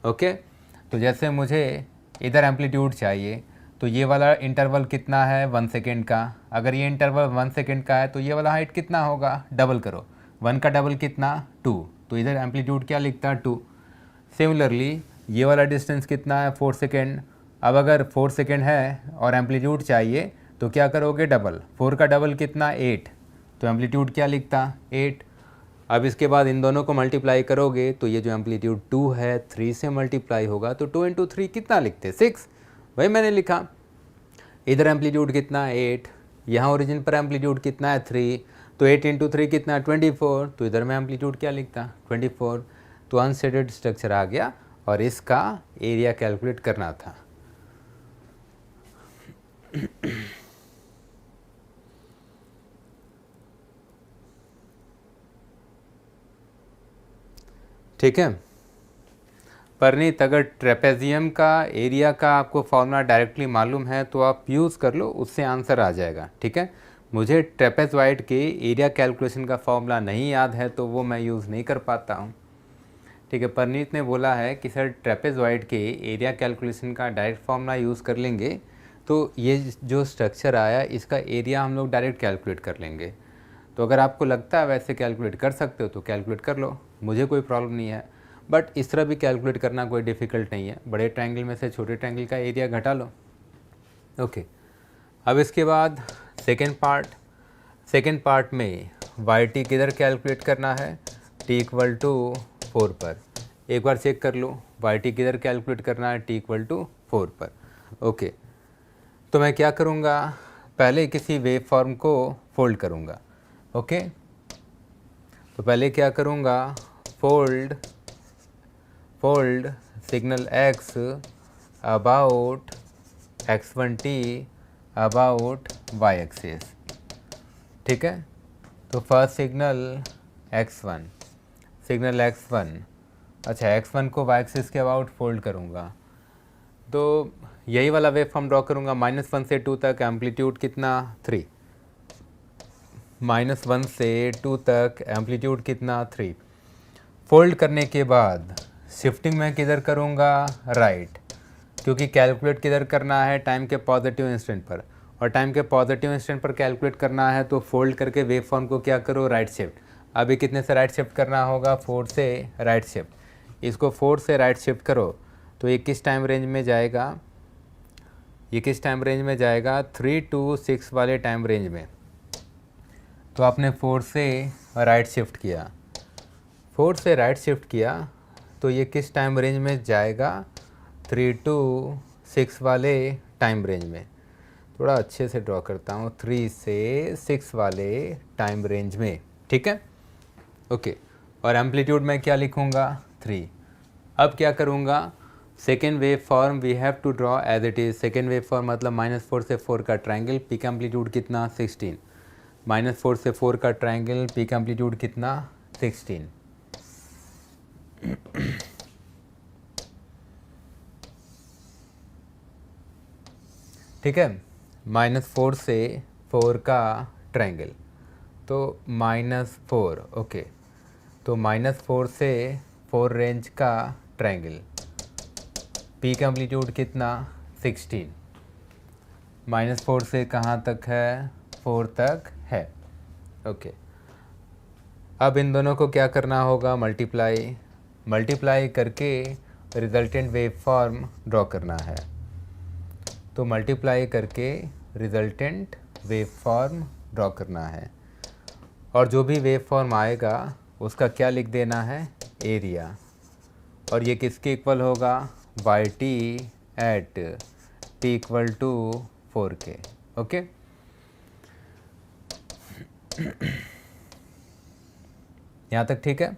ओके, तो जैसे मुझे इधर एम्पलीट्यूड चाहिए तो ये वाला इंटरवल कितना है 1 सेकेंड का। अगर ये इंटरवल 1 सेकेंड का है तो ये वाला हाइट कितना होगा, डबल करो। 1 का डबल कितना 2, तो इधर एम्पलीट्यूड क्या लिखता है 2। सिमिलरली ये वाला डिस्टेंस कितना है 4 सेकेंड। अब अगर 4 सेकेंड है और एम्पलीट्यूड चाहिए तो क्या करोगे, डबल। 4 का डबल कितना 8, तो एम्पलीट्यूड क्या लिखता 8। अब इसके बाद इन दोनों को मल्टीप्लाई करोगे तो ये जो एम्पलीट्यूड 2 है 3 से मल्टीप्लाई होगा, तो 2 × 3 कितना लिखते 6, वही मैंने लिखा। इधर एम्पलीट्यूड कितना 8, यहाँ ओरिजिन पर एम्पलीट्यूड कितना है 3, तो 8 × 3 कितना 24, तो इधर मैं एम्पलीट्यूड क्या लिखता 24। तो अनशेडेड स्ट्रक्चर आ गया और इसका एरिया कैलकुलेट करना था। ठीक है परनीत, अगर ट्रेपेजियम का एरिया का आपको फॉर्मूला डायरेक्टली मालूम है तो आप यूज़ कर लो, उससे आंसर आ जाएगा। ठीक है, मुझे ट्रेपेजॉइड के एरिया कैलकुलेशन का फॉर्मूला नहीं याद है तो वो मैं यूज़ नहीं कर पाता हूँ। ठीक है, परनीत ने बोला है कि सर ट्रेपेजॉइड के एरिया कैलकुलेशन का डायरेक्ट फॉर्मूला यूज़ कर लेंगे तो ये जो स्ट्रक्चर आया इसका एरिया हम लोग डायरेक्ट कैलकुलेट कर लेंगे। तो अगर आपको लगता है वैसे कैलकुलेट कर सकते हो तो कैलकुलेट कर लो, मुझे कोई प्रॉब्लम नहीं है। बट इस तरह भी कैलकुलेट करना कोई डिफ़िकल्ट नहीं है, बड़े ट्रायंगल में से छोटे ट्रायंगल का एरिया घटा लो। ओके, अब इसके बाद सेकेंड पार्ट में वाई टी किधर कैलकुलेट करना है, t = 4 पर। एक बार चेक कर लो वाई टी किधर कैलकुलेट करना है, t = 4 पर। ओके, तो मैं क्या करूँगा, पहले किसी वेव फॉर्म को फोल्ड करूँगा। ओके, तो पहले क्या करूँगा, fold signal x about x1t about y axis. ठीक है, तो फर्स्ट सिग्नल x1, अच्छा x1 को y एक्सिस के अबाउट फोल्ड करूँगा तो यही वाला वेव फॉर्म ड्रॉ करूँगा। -1 से 2 तक एम्पलीट्यूड कितना 3, -1 से 2 तक एम्पलीट्यूड कितना 3। फोल्ड करने के बाद शिफ्टिंग मैं किधर करूँगा, राइट, क्योंकि कैलकुलेट किधर करना है, टाइम के पॉजिटिव इंस्टेंट पर, और टाइम के पॉजिटिव इंस्टेंट पर कैलकुलेट करना है तो फोल्ड करके वेव फॉर्म को क्या करो, राइट शिफ्ट। अभी कितने से राइट शिफ्ट करना होगा, 4 से राइट शिफ्ट। इसको 4 से राइट शिफ्ट करो तो ये किस टाइम रेंज में जाएगा, 3 to 6 वाले टाइम रेंज में। तो आपने 4 से राइट शिफ्ट किया, तो ये किस टाइम रेंज में जाएगा, 3 to 6 वाले टाइम रेंज में। थोड़ा अच्छे से ड्रॉ करता हूँ, 3 से 6 वाले टाइम रेंज में। ठीक है, ओके, और एम्पलीट्यूड में क्या लिखूँगा 3। अब क्या करूँगा, second wave form we have to draw as it is. Second wave form मतलब -4 से 4 का ट्रायंगल, पीक एम्पलीट्यूड कितना 16। -4 से 4 का ट्रायंगल, पीक एम्पलीट्यूड कितना 16। ठीक है, -4 से 4 का ट्रायंगल, तो -4। ओके, तो -4 से 4 रेंज का ट्रायंगल, पीक एम्पलीट्यूड कितना 16। -4 से कहाँ तक है, 4 तक है। ओके, अब इन दोनों को क्या करना होगा, मल्टीप्लाई करके रिजल्टेंट वेव फॉर्म ड्रॉ करना है। तो मल्टीप्लाई करके रिजल्टेंट वेव फॉर्म ड्रॉ करना है, और जो भी वेव फॉर्म आएगा उसका क्या लिख देना है, एरिया, और ये किसके इक्वल होगा, y t at t equal to 4k। Okay, यहाँ तक ठीक है।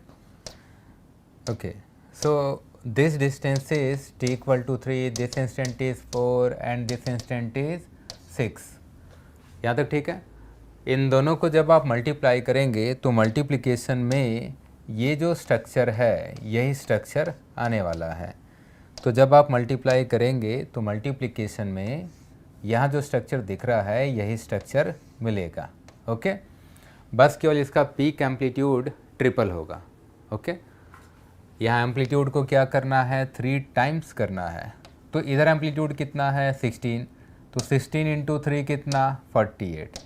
Okay, so this distance is t equal to 3, this instant is 4 and this instant is 6। यहाँ तक ठीक है। इन दोनों को जब आप मल्टीप्लाई करेंगे तो मल्टीप्लिकेशन में ये जो स्ट्रक्चर है यही स्ट्रक्चर आने वाला है। तो जब आप मल्टीप्लाई करेंगे तो मल्टीप्लिकेशन में यहाँ जो स्ट्रक्चर दिख रहा है यही स्ट्रक्चर मिलेगा। ओके, बस केवल इसका पीक एम्पलीट्यूड ट्रिपल होगा। ओके, यहाँ एम्पलीट्यूड को क्या करना है, 3 टाइम्स करना है। तो इधर एम्पलीट्यूड कितना है, 16, तो 16 इंटू 3 कितना, 48।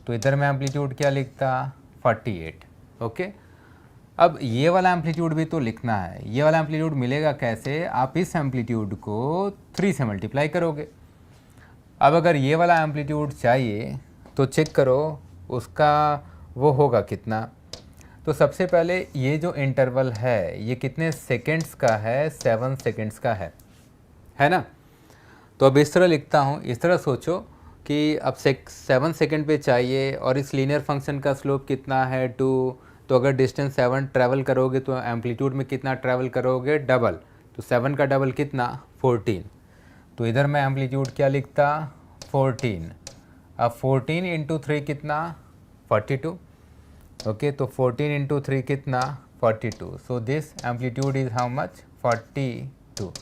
तो इधर मैं एम्पलीट्यूड क्या लिखता, 48। ओके, अब ये वाला एम्पलीट्यूड भी तो लिखना है। ये वाला एम्पलीट्यूड मिलेगा कैसे, आप इस एम्पलीट्यूड को 3 से मल्टीप्लाई करोगे। अब अगर ये वाला एम्पलीट्यूड चाहिए तो चेक करो उसका वो होगा कितना। तो सबसे पहले ये जो इंटरवल है ये कितने सेकेंड्स का है, 7 सेकेंड्स का है ना। तो अब इस तरह लिखता हूँ, इस तरह सोचो कि अब 7 सेकेंड पे चाहिए और इस लीनियर फंक्शन का स्लोप कितना है, 2। तो अगर डिस्टेंस 7 ट्रैवल करोगे तो एम्पलीट्यूड में कितना ट्रैवल करोगे, डबल। तो 7 का डबल कितना, 14। तो इधर मैं एम्पलीट्यूड क्या लिखता, 14। अब 14 इंटू 3 कितना, 42। ओके, तो 14 इंटू 3 कितना, 42। So this amplitude is how much, 42।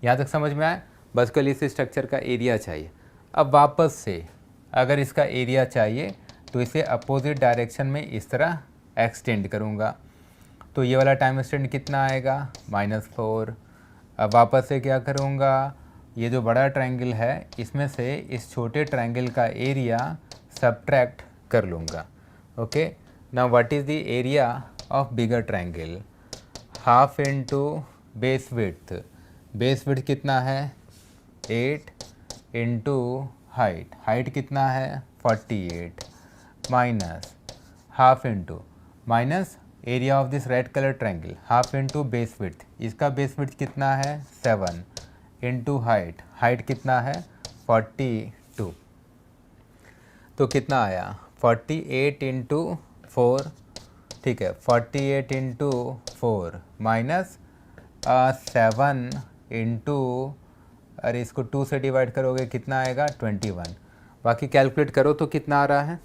यहाँ तक समझ में आया। बस कल इस स्ट्रक्चर का एरिया चाहिए। अब वापस से अगर इसका एरिया चाहिए तो इसे अपोजिट डायरेक्शन में इस तरह एक्सटेंड करूँगा। तो ये वाला टाइम एक्सटेंड कितना आएगा, -4। अब वापस से क्या करूँगा, ये जो बड़ा ट्रायंगल है इसमें से इस छोटे ट्रायंगल का एरिया सब्ट्रैक्ट कर लूँगा। Okay, now what is the area of bigger triangle, half into base width. Base width कितना है, 8 इंटू हाइट, हाइट कितना है, 48, minus half into minus area of this red colour triangle, half into base width. इसका base width कितना है, 7 into height, height कितना है, 42। तो कितना आया, 48 इंटू 4, ठीक है, 48 इंटू 4 माइनस 7 इंटू, अरे इसको 2 से डिवाइड करोगे कितना आएगा, 21। बाकी कैलकुलेट करो तो कितना आ रहा है,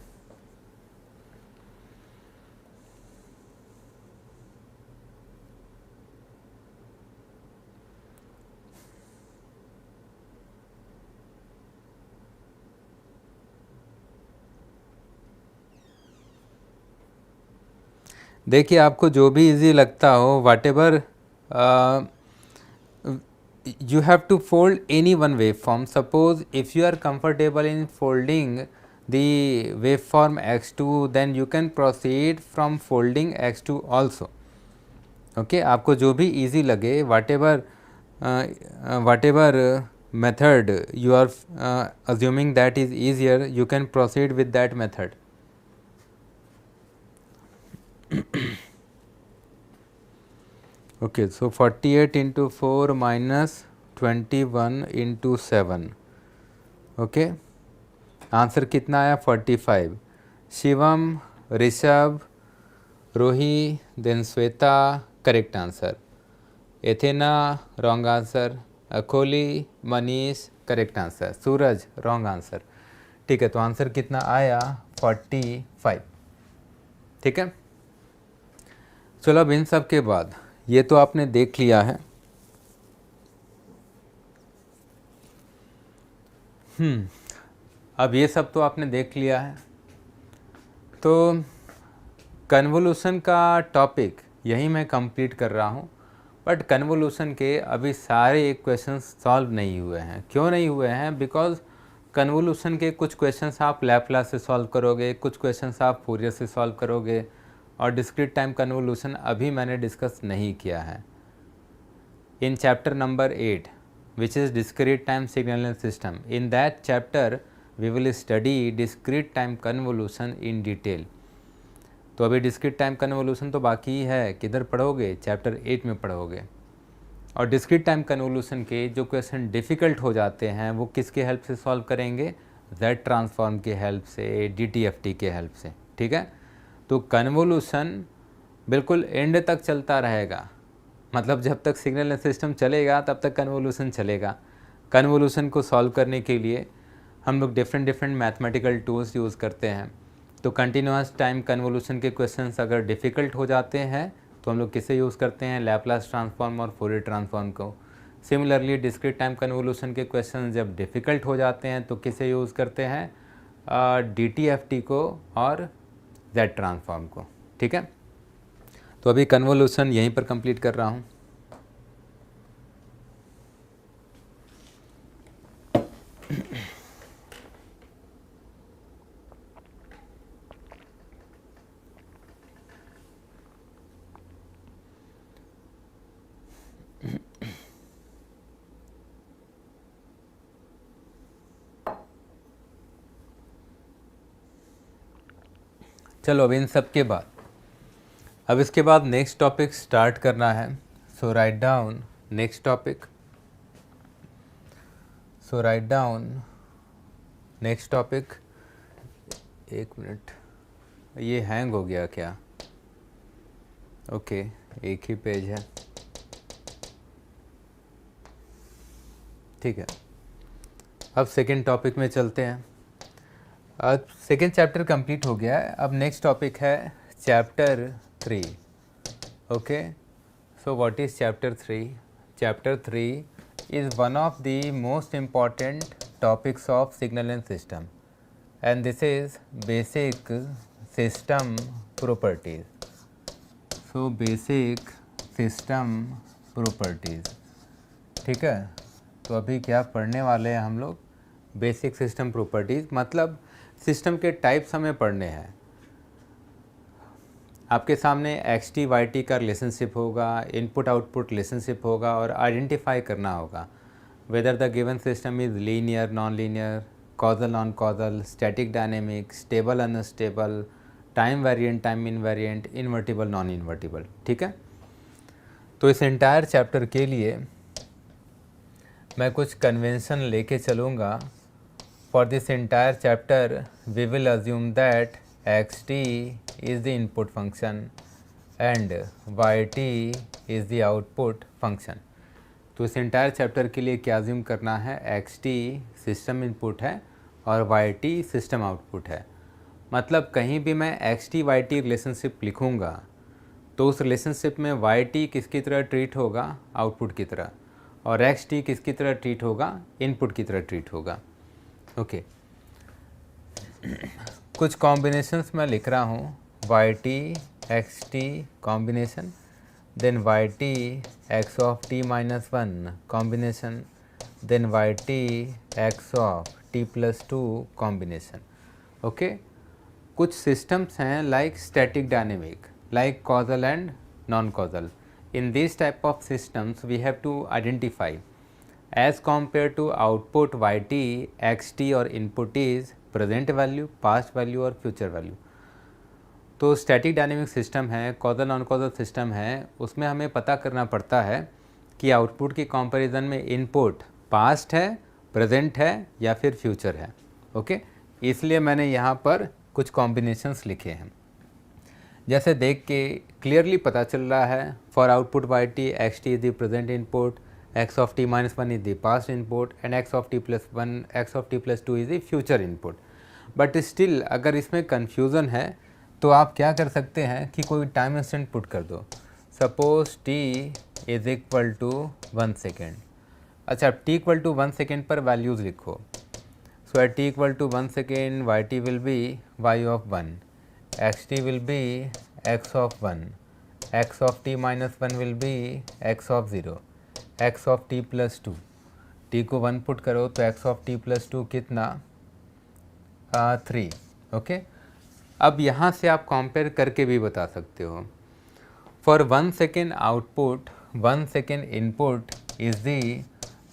देखिए आपको जो भी इजी लगता हो, वाट ever you have to fold any one waveform. Suppose if you are comfortable in folding the waveform x2, then you can proceed from folding x2 also. Okay, आपको जो भी easy लगे, whatever method you are assuming that is easier, you can proceed with that method. Okay, so 48 into 4 minus 21 into 7. Okay, answer कितना आया, 45। Shivam, Rishabh, Rohi, then Shweta, correct answer. Athena, wrong answer. Akoli, Manish, correct answer. Suraj, wrong answer. ठीक है, तो answer कितना आया, 45। ठीक है, चलो अब इन सब के बाद ये तो आपने देख लिया है। अब ये सब तो आपने देख लिया है, तो कन्वोल्यूशन का टॉपिक यही मैं कंप्लीट कर रहा हूँ। बट कन्वोल्यूशन के अभी सारे क्वेश्चंस सॉल्व नहीं हुए हैं। क्यों नहीं हुए हैं, बिकॉज कन्वोल्यूशन के कुछ क्वेश्चंस आप लैप्लास से सॉल्व करोगे, कुछ क्वेश्चंस आप फूरियर से सॉल्व करोगे, और डिस्क्रीट टाइम कन्वोल्यूशन अभी मैंने डिस्कस नहीं किया है। In chapter number 8 which is discrete time signaling system, in that chapter we will study discrete time convolution in detail. तो अभी डिस्क्रीट टाइम कन्वोल्यूशन तो बाकी ही है, किधर पढ़ोगे? चैप्टर 8 में पढ़ोगे। और डिस्क्रीट टाइम कन्वोल्यूशन के जो क्वेश्चन डिफ़िकल्ट हो जाते हैं वो किसके हेल्प से सॉल्व करेंगे? जेड ट्रांसफॉर्म के हेल्प से, DTFT के हेल्प से, ठीक है। तो कन्वोल्यूशन बिल्कुल एंड तक चलता रहेगा, मतलब जब तक सिग्नल सिस्टम चलेगा तब तक कन्वोल्यूशन चलेगा। कन्वोल्यूशन को सॉल्व करने के लिए हम लोग डिफरेंट मैथमेटिकल टूल्स यूज़ करते हैं। तो कंटिन्यूस टाइम कन्वोल्यूशन के क्वेश्चंस अगर डिफ़िकल्ट हो जाते हैं तो हम लोग किसे यूज़ करते हैं? लैप्लास ट्रांसफॉर्म और फोरियर ट्रांसफॉर्म को। सिमिलरली डिस्क्रीट टाइम कन्वोल्यूशन के क्वेश्चन जब डिफ़िकल्ट हो जाते हैं तो किसे यूज़ करते हैं? DTFT को और जेड ट्रांसफॉर्म को, ठीक है। तो अभी कन्वोल्यूशन यहीं पर कंप्लीट कर रहा हूँ। चलो अब इन सब के बाद अब इसके बाद नेक्स्ट टॉपिक स्टार्ट करना है। So write down next topic. सो राइट डाउन नेक्स्ट टॉपिक। एक मिनट, ये हैंग हो गया क्या? ओके, एक ही पेज है, ठीक है। अब सेकेंड टॉपिक में चलते हैं। अब सेकेंड चैप्टर कंप्लीट हो गया है। अब नेक्स्ट टॉपिक है chapter 3। Okay, so what is chapter 3? Chapter 3 is one of the most important topics of signal and system, and this is basic system properties. So basic system properties, ठीक है। तो अभी क्या पढ़ने वाले हैं हम लोग? बेसिक सिस्टम प्रॉपर्टीज़, मतलब सिस्टम के टाइप्स हमें पढ़ने हैं। आपके सामने XT YT का रिलेशनशिप होगा, इनपुट आउटपुट रिलेशनशिप होगा और आइडेंटिफाई करना होगा whether the given system is linear, non linear, causal non causal, static dynamic, stable unstable, time variant time invariant, invertible non invertible, ठीक है। तो इस एंटायर चैप्टर के लिए मैं कुछ कन्वेंशन लेके चलूँगा। For this entire chapter we will assume that XT is the input function and YT is the output function। तो इस एंटायर चैप्टर के लिए क्या अज्यूम करना है? XT सिस्टम इनपुट है और YT सिस्टम आउटपुट है। मतलब कहीं भी मैं XT YT रिलेशनशिप लिखूँगा तो उस रिलेशनशिप में YT किसकी तरह ट्रीट होगा? आउटपुट की तरह, और XT किसकी तरह ट्रीट होगा? इनपुट की तरह ट्रीट होगा। ओके, कुछ कॉम्बिनेशंस मैं लिख रहा हूँ। YT XT कॉम्बिनेशन, देन YT X of t minus 1 combination, देन YT X of t plus 2 combination. Okay, कुछ सिस्टम्स हैं like static dynamic, like causal and non causal. In this type of systems we have to identify as compared to output YT, XT और input is present value, past value और future value। तो static dynamic system है, causal non causal system है, उसमें हमें पता करना पड़ता है कि आउटपुट के कंपैरिजन में इनपुट पास्ट है, प्रेजेंट है या फिर फ्यूचर है। ओके, इसलिए मैंने यहाँ पर कुछ कॉम्बिनेशंस लिखे हैं। जैसे देख के क्लियरली पता चल रहा है, for output YT XT is the present input, X of t minus 1 is the past input and X of t plus 1, X of t plus 2 is the future input। But still अगर इसमें confusion है तो आप क्या कर सकते हैं कि कोई टाइम इंस्टेंट पुट कर दो। Suppose t is equal to 1 second. अच्छा, t इक्वल टू 1 सेकेंड पर वैल्यूज़ लिखो। So at t equal to 1 second YT will be y of 1, XT will be x of 1, X of t minus 1 will be x of 0, X of t plus 2। t को 1 put करो तो X of t plus 2 कितना? 3। Okay, अब यहाँ से आप compare करके भी बता सकते हो। For 1 second output 1 second input is the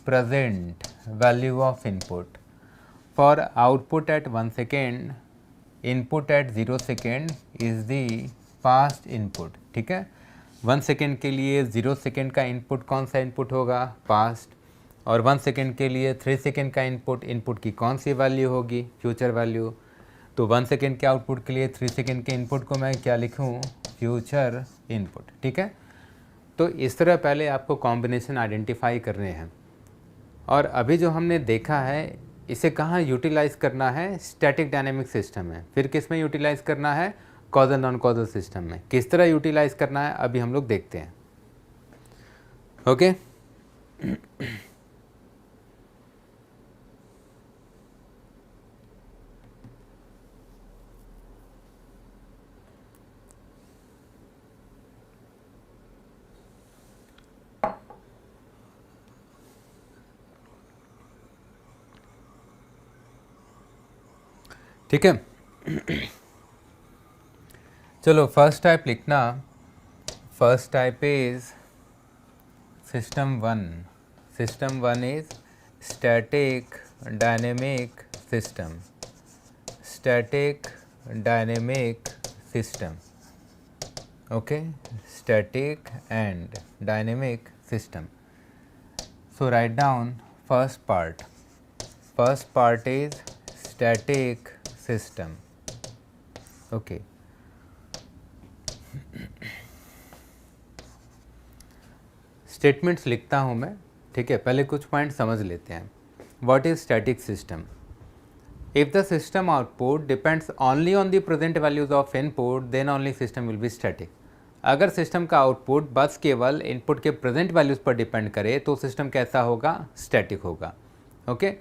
present value of input. For output at 1 second, input at 0 second is the past input. ठीक है, 1 सेकेंड के लिए 0 सेकेंड का इनपुट कौन सा इनपुट होगा, पास्ट, और 1 सेकेंड के लिए 3 सेकेंड का इनपुट की कौन सी वैल्यू होगी, फ्यूचर वैल्यू। तो 1 सेकेंड के आउटपुट के लिए 3 सेकेंड के इनपुट को मैं क्या लिखूँ, फ्यूचर इनपुट। ठीक है, तो इस तरह पहले आपको कॉम्बिनेशन आइडेंटिफाई करने हैं। और अभी जो हमने देखा है इसे कहाँ यूटिलाइज़ करना है, स्टैटिक डायनेमिक सिस्टम में। फिर किस में यूटिलाइज़ करना है, कॉजल नॉन कॉजल सिस्टम में। किस तरह यूटिलाइज़ करना है अभी हम लोग देखते हैं। ओके ठीक है, चलो फर्स्ट टाइप लिखना। First type is system one. System one is static dynamic system. Static dynamic system. Okay, static and dynamic system. So write down first part. First part is static system. Okay, statements लिखता हूँ मैं। ठीक है, पहले कुछ point समझ लेते हैं। What is static system? If the system output depends only on the present values of input then only system will be static. अगर सिस्टम का आउटपुट बस केवल इनपुट के प्रेजेंट वैल्यूज पर डिपेंड करे तो सिस्टम कैसा होगा, स्टैटिक होगा। Okay,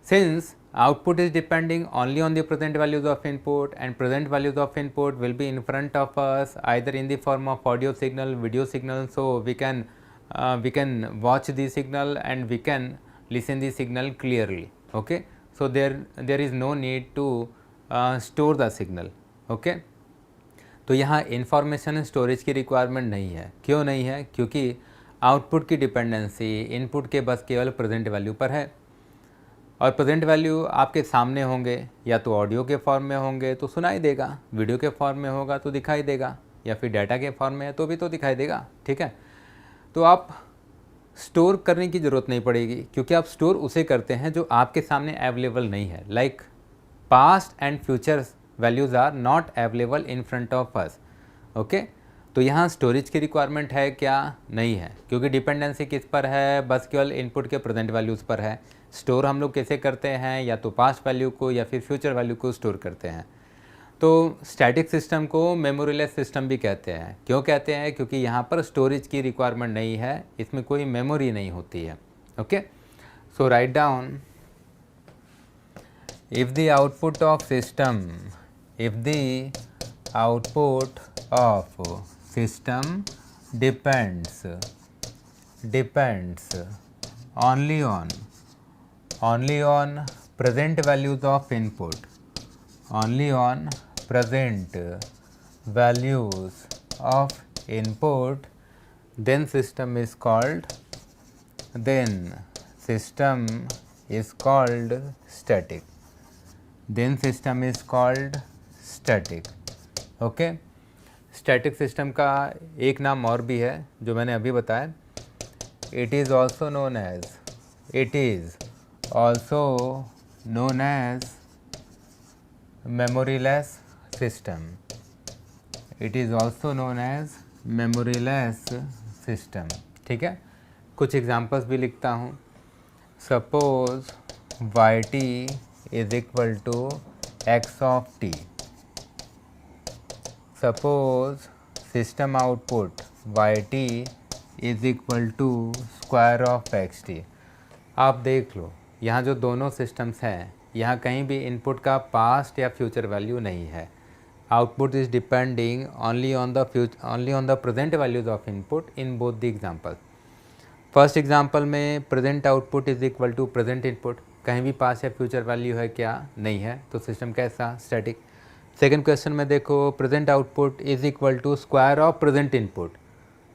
since output is depending only on the present values of input and present values of input will be in front of us either in the form of audio signal, video signal, so we can watch the signal and we can listen the signal clearly. Okay, so there is no need to store the signal. Okay, तो यहाँ information storage की requirement नहीं है। क्यों नहीं है? क्योंकि output की डिपेंडेंसी इनपुट के बस केवल प्रेजेंट वैल्यू पर है, और प्रेजेंट वैल्यू आपके सामने होंगे, या तो ऑडियो के फॉर्म में होंगे तो सुनाई देगा, वीडियो के फॉर्म में होगा तो दिखाई देगा, या फिर डाटा के फॉर्म में है तो भी तो दिखाई देगा। ठीक है, तो आप स्टोर करने की ज़रूरत नहीं पड़ेगी, क्योंकि आप स्टोर उसे करते हैं जो आपके सामने अवेलेबल नहीं है। Like past and future values are not available in front of us. Okay, तो यहाँ स्टोरेज की रिक्वायरमेंट है क्या? नहीं है, क्योंकि डिपेंडेंसी किस पर है, बस केवल इनपुट के प्रेजेंट वैल्यूज़ पर है। स्टोर हम लोग कैसे करते हैं, या तो पास्ट वैल्यू को या फिर फ्यूचर वैल्यू को स्टोर करते हैं। तो स्टैटिक सिस्टम को मेमोरीलेस सिस्टम भी कहते हैं। क्यों कहते हैं? क्योंकि यहाँ पर स्टोरेज की रिक्वायरमेंट नहीं है, इसमें कोई मेमोरी नहीं होती है। Okay, so write down, if the output of system, if the output of system depends only on present values of input, only on present values of input, then system is called static. Then system is called static. Okay, static system का एक नाम और भी है जो मैंने अभी बताया। It is also known as memoryless system. It is also known as memoryless system. ठीक है, कुछ एग्जांपल्स भी लिखता हूँ। Suppose yt is equal to x of t। Suppose system output yt is equal to square of xt। आप देख लो, यहाँ जो दोनों सिस्टम्स हैं, यहाँ कहीं भी इनपुट का पास्ट या फ्यूचर वैल्यू नहीं है। Output is depending only on the present values of input in both the example. First example में present output is equal to present input, कहीं भी पास्ट या फ्यूचर वैल्यू है क्या? नहीं है, तो सिस्टम कैसा? स्टैटिक। सेकेंड क्वेश्चन में देखो, present output is equal to square of present input,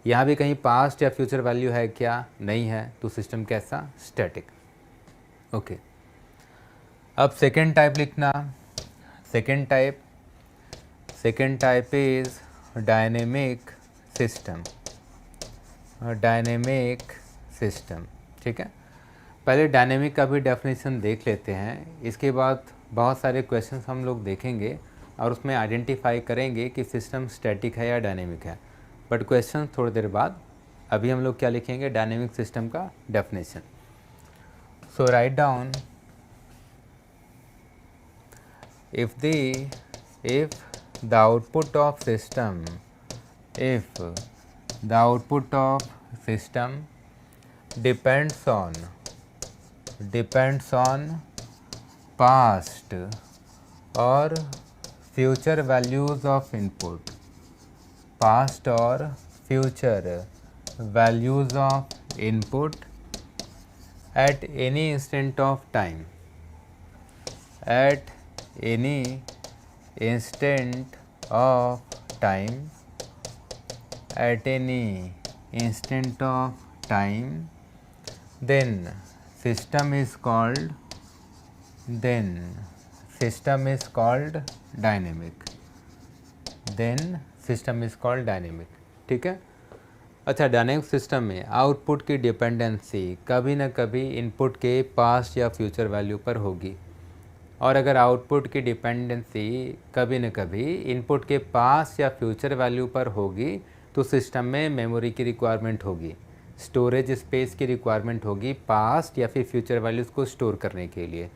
यहाँ भी कहीं पास्ट या फ्यूचर वैल्यू है क्या? नहीं है, तो सिस्टम कैसा? स्टैटिक। ओके, अब सेकेंड टाइप लिखना। Second type is dynamic system. Dynamic system, ठीक है। पहले डायनेमिक का भी डेफिनेशन देख लेते हैं, इसके बाद बहुत सारे क्वेश्चंस हम लोग देखेंगे और उसमें आइडेंटिफाई करेंगे कि सिस्टम स्टैटिक है या डायनेमिक है। बट क्वेश्चन थोड़ी देर बाद। अभी हम लोग क्या लिखेंगे, डायनेमिक सिस्टम का definition. So write down, if the output of system depends on past or future values of input, past or future values of input at any instant of time, at any instant of time, at any instant of time, then system is called dynamic. Then system is called dynamic, ठीक है। अच्छा, dynamic system में output की dependency कभी ना कभी input के past या फ्यूचर वैल्यू पर होगी, और अगर आउटपुट की डिपेंडेंसी कभी न कभी इनपुट के पास्ट या फ्यूचर वैल्यू पर होगी तो सिस्टम में मेमोरी की रिक्वायरमेंट होगी, स्टोरेज स्पेस की रिक्वायरमेंट होगी पास्ट या फिर फ्यूचर वैल्यूज़ को स्टोर करने के लिए।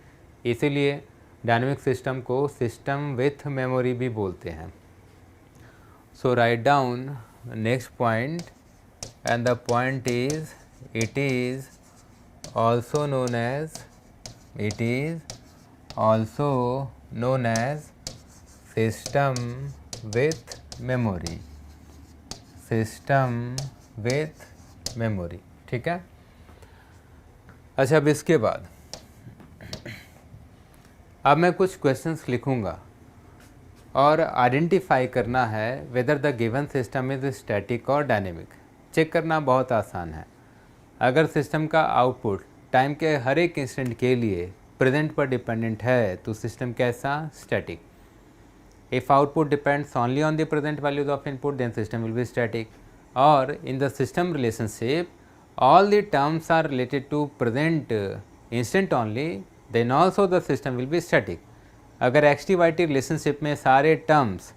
इसीलिए डायनेमिक सिस्टम को सिस्टम विथ मेमोरी भी बोलते हैं। So write down next point, and the point is it is also known as system with memory, ठीक है। अच्छा, अब इसके बाद अब मैं कुछ क्वेश्चंस लिखूंगा और आइडेंटिफाई करना है whether the given system is static और डायनेमिक। चेक करना बहुत आसान है। अगर सिस्टम का आउटपुट टाइम के हर एक इंस्टेंट के लिए प्रेजेंट पर डिपेंडेंट है तो सिस्टम कैसा, static. If output depends only on the present values of input then system will be static. और in the system relationship all the terms are related to present instant only then also the system will be static. अगर XT/YT relationship में सारे terms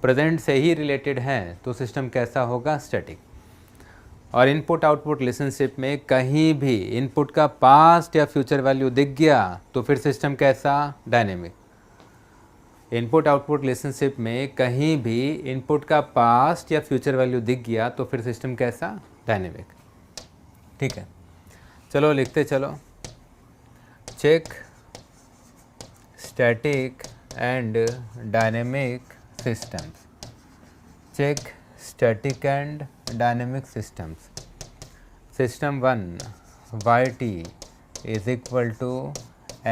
present से ही related हैं तो system कैसा होगा, static. और इनपुट आउटपुट रिलेशनशिप में कहीं भी इनपुट का पास्ट या फ्यूचर वैल्यू दिख गया तो फिर सिस्टम कैसा, डायनेमिक। इनपुट आउटपुट रिलेशनशिप में कहीं भी इनपुट का पास्ट या फ्यूचर वैल्यू दिख गया तो फिर सिस्टम कैसा, डायनेमिक, ठीक है। चलो लिखते चलो, check static and dynamic systems. Check static and dynamic systems. System 1 yt is equal to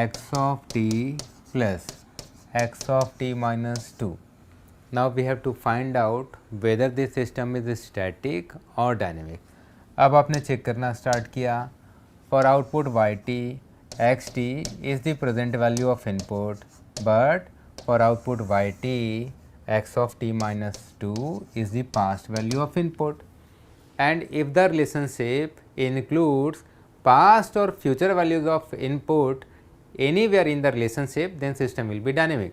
x of t plus x of t minus 2. Now we have to find out whether this system is static or dynamic. अब आपने check करना start किया। For output yt, xt is the present value of input, but for output yt x of t minus 2 is the past value of input, and if the relationship includes past or future values of input anywhere in the relationship then system will be dynamic.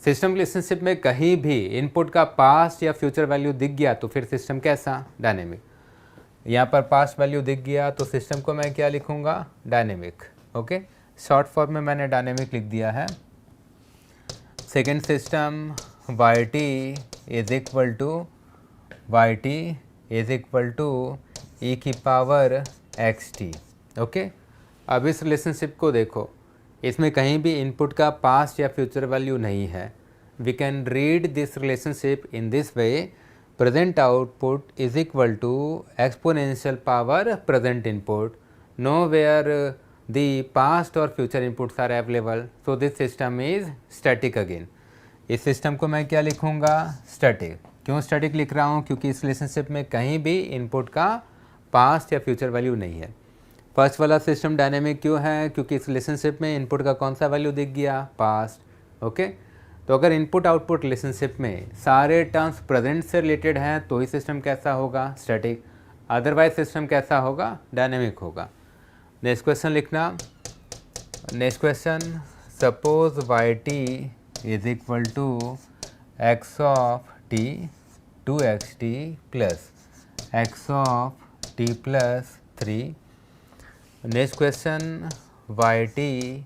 System relationship में कहीं भी input का past या future value दिख गया तो फिर system कैसा, डायनेमिक। यहाँ पर पास्ट वैल्यू दिख गया तो सिस्टम को मैं क्या लिखूँगा, डायनेमिक। ओके, शॉर्ट फॉर्म में मैंने डायनेमिक लिख दिया है। Second system yt is equal to e की पावर xt। ओके, अब इस रिलेशनशिप को देखो, इसमें कहीं भी इनपुट का पास्ट या फ्यूचर वैल्यू नहीं है। We can read this relationship in this way, present output is equal to exponential power present input, no where the past और future inputs are available, so this system is static again. इस सिस्टम को मैं क्या लिखूंगा, static. क्यों static लिख रहा हूँ, क्योंकि इस रिलेशनशिप में कहीं भी इनपुट का पास्ट या फ्यूचर वैल्यू नहीं है। फर्स्ट वाला सिस्टम डायनेमिक क्यों है? क्योंकि इस रिलेशनशिप में इनपुट का कौन सा वैल्यू दिख गया? पास्ट। ओके, तो अगर इनपुट आउटपुट रिलेशनशिप में सारे टर्म्स प्रेजेंट से रिलेटेड हैं तो ही सिस्टम कैसा होगा? स्टैटिक। अदरवाइज सिस्टम कैसा होगा? डायनेमिक होगा। नेक्स्ट क्वेश्चन लिखना। Next question, suppose y t is equal to x of t two x t plus x of T plus 3। Next question, y t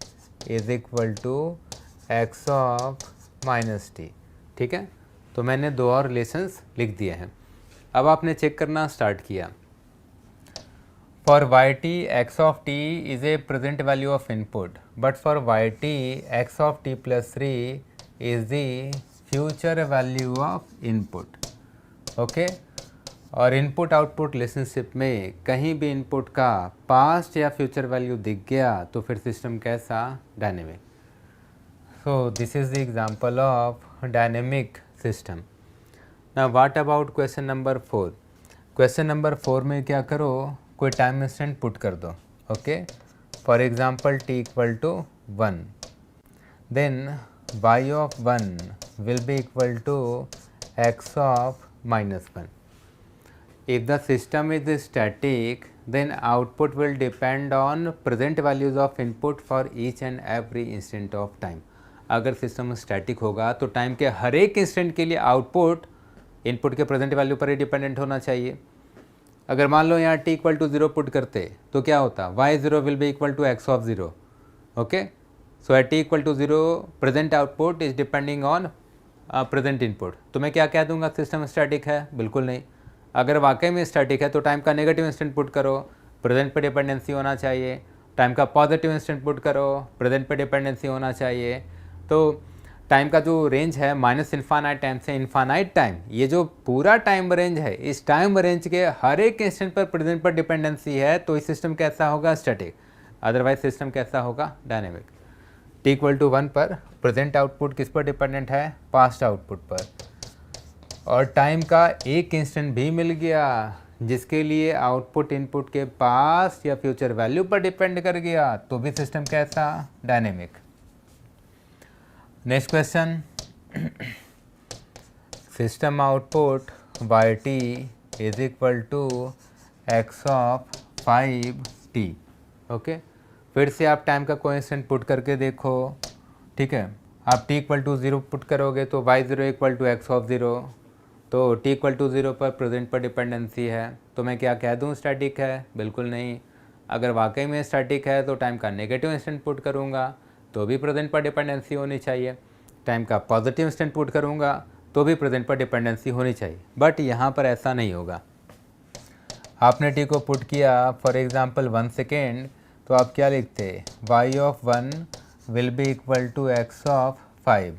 is equal to x of minus t. ठीक है, तो मैंने दो और relations लिख दिए हैं। अब आपने चेक करना स्टार्ट किया। For y t x of t is a present value of input, but for y t x of T plus 3 is the future value of input. Okay, और इनपुट आउटपुट रिलेशनशिप में कहीं भी input का past या future value दिख गया तो फिर सिस्टम कैसा? Dynamic. So this is the example of dynamic system. Now what about question number 4? Question number 4 में क्या करो? कोई टाइम इंस्टेंट पुट कर दो। Okay, for example t equal to 1, then y of 1 will be equal to x of -1. If the system is static, then output will depend on present values of input for each and every instant of time. अगर system static होगा तो time के हर एक instant के लिए output input के present value पर ही dependent होना चाहिए। अगर मान लो यहाँ t इक्वल टू 0 पुट करते तो क्या होता? y0 will be equal to x of 0. Okay, so at t equal to 0 present output is depending on present input. तो मैं क्या कह दूंगा? सिस्टम स्टैटिक है? बिल्कुल नहीं। अगर वाकई में स्टैटिक है तो टाइम का नेगेटिव इंस्टेंट पुट करो, प्रेजेंट पे डिपेंडेंसी होना चाहिए। टाइम का पॉजिटिव इंस्टेंट पुट करो, प्रेजेंट पे डिपेंडेंसी होना चाहिए। तो टाइम का जो रेंज है माइनस इन्फानाइट टाइम से इन्फानाइट टाइम, ये जो पूरा टाइम रेंज है, इस टाइम रेंज के हर एक इंस्टेंट पर प्रेजेंट पर डिपेंडेंसी है, तो इस सिस्टम कैसा होगा? स्टैटिक। अदरवाइज सिस्टम कैसा होगा? डायनेमिक। t इक्वल टू 1 पर प्रेजेंट आउटपुट किस पर डिपेंडेंट है? पास्ट आउटपुट पर। और टाइम का एक इंस्टेंट भी मिल गया जिसके लिए आउटपुट इनपुट के पास्ट या फ्यूचर वैल्यू पर डिपेंड कर गया, तो भी सिस्टम कैसा? Dynamic. Next question, system output y t is equal to x of 5t। Okay, फिर से आप टाइम का कोएफिशिएंट पुट करके देखो। ठीक है, आप t इक्वल टू 0 पुट करोगे तो y0 equal to x of 0, तो t इक्वल टू 0 पर प्रेजेंट पर डिपेंडेंसी है, तो मैं क्या कह दूँ? स्टैटिक है? बिल्कुल नहीं। अगर वाकई में स्टैटिक है तो टाइम का नेगेटिव इंस्टेंट पुट करूँगा तो भी प्रेजेंट पर डिपेंडेंसी होनी चाहिए। टाइम का पॉजिटिव इंस्टेंट पुट करूँगा तो भी प्रेजेंट पर डिपेंडेंसी होनी चाहिए। बट यहाँ पर ऐसा नहीं होगा। आपने t को पुट किया फॉर एग्जांपल 1 सेकेंड, तो आप क्या लिखते? y of 1 will be equal to x of 5.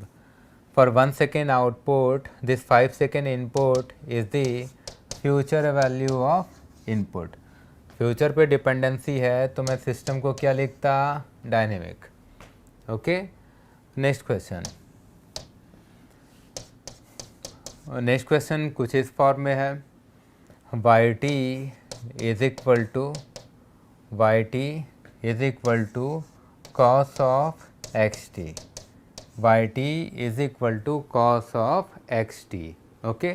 For 1 second output, this 5 second input is the future value of input. Future पे डिपेंडेंसी है तो मैं सिस्टम को क्या लिखता? Dynamic. Okay, next question. Next question कुछ इस फॉर्म में है, y t is equal to cos of x t. Y t is equal to cos of x t. Okay,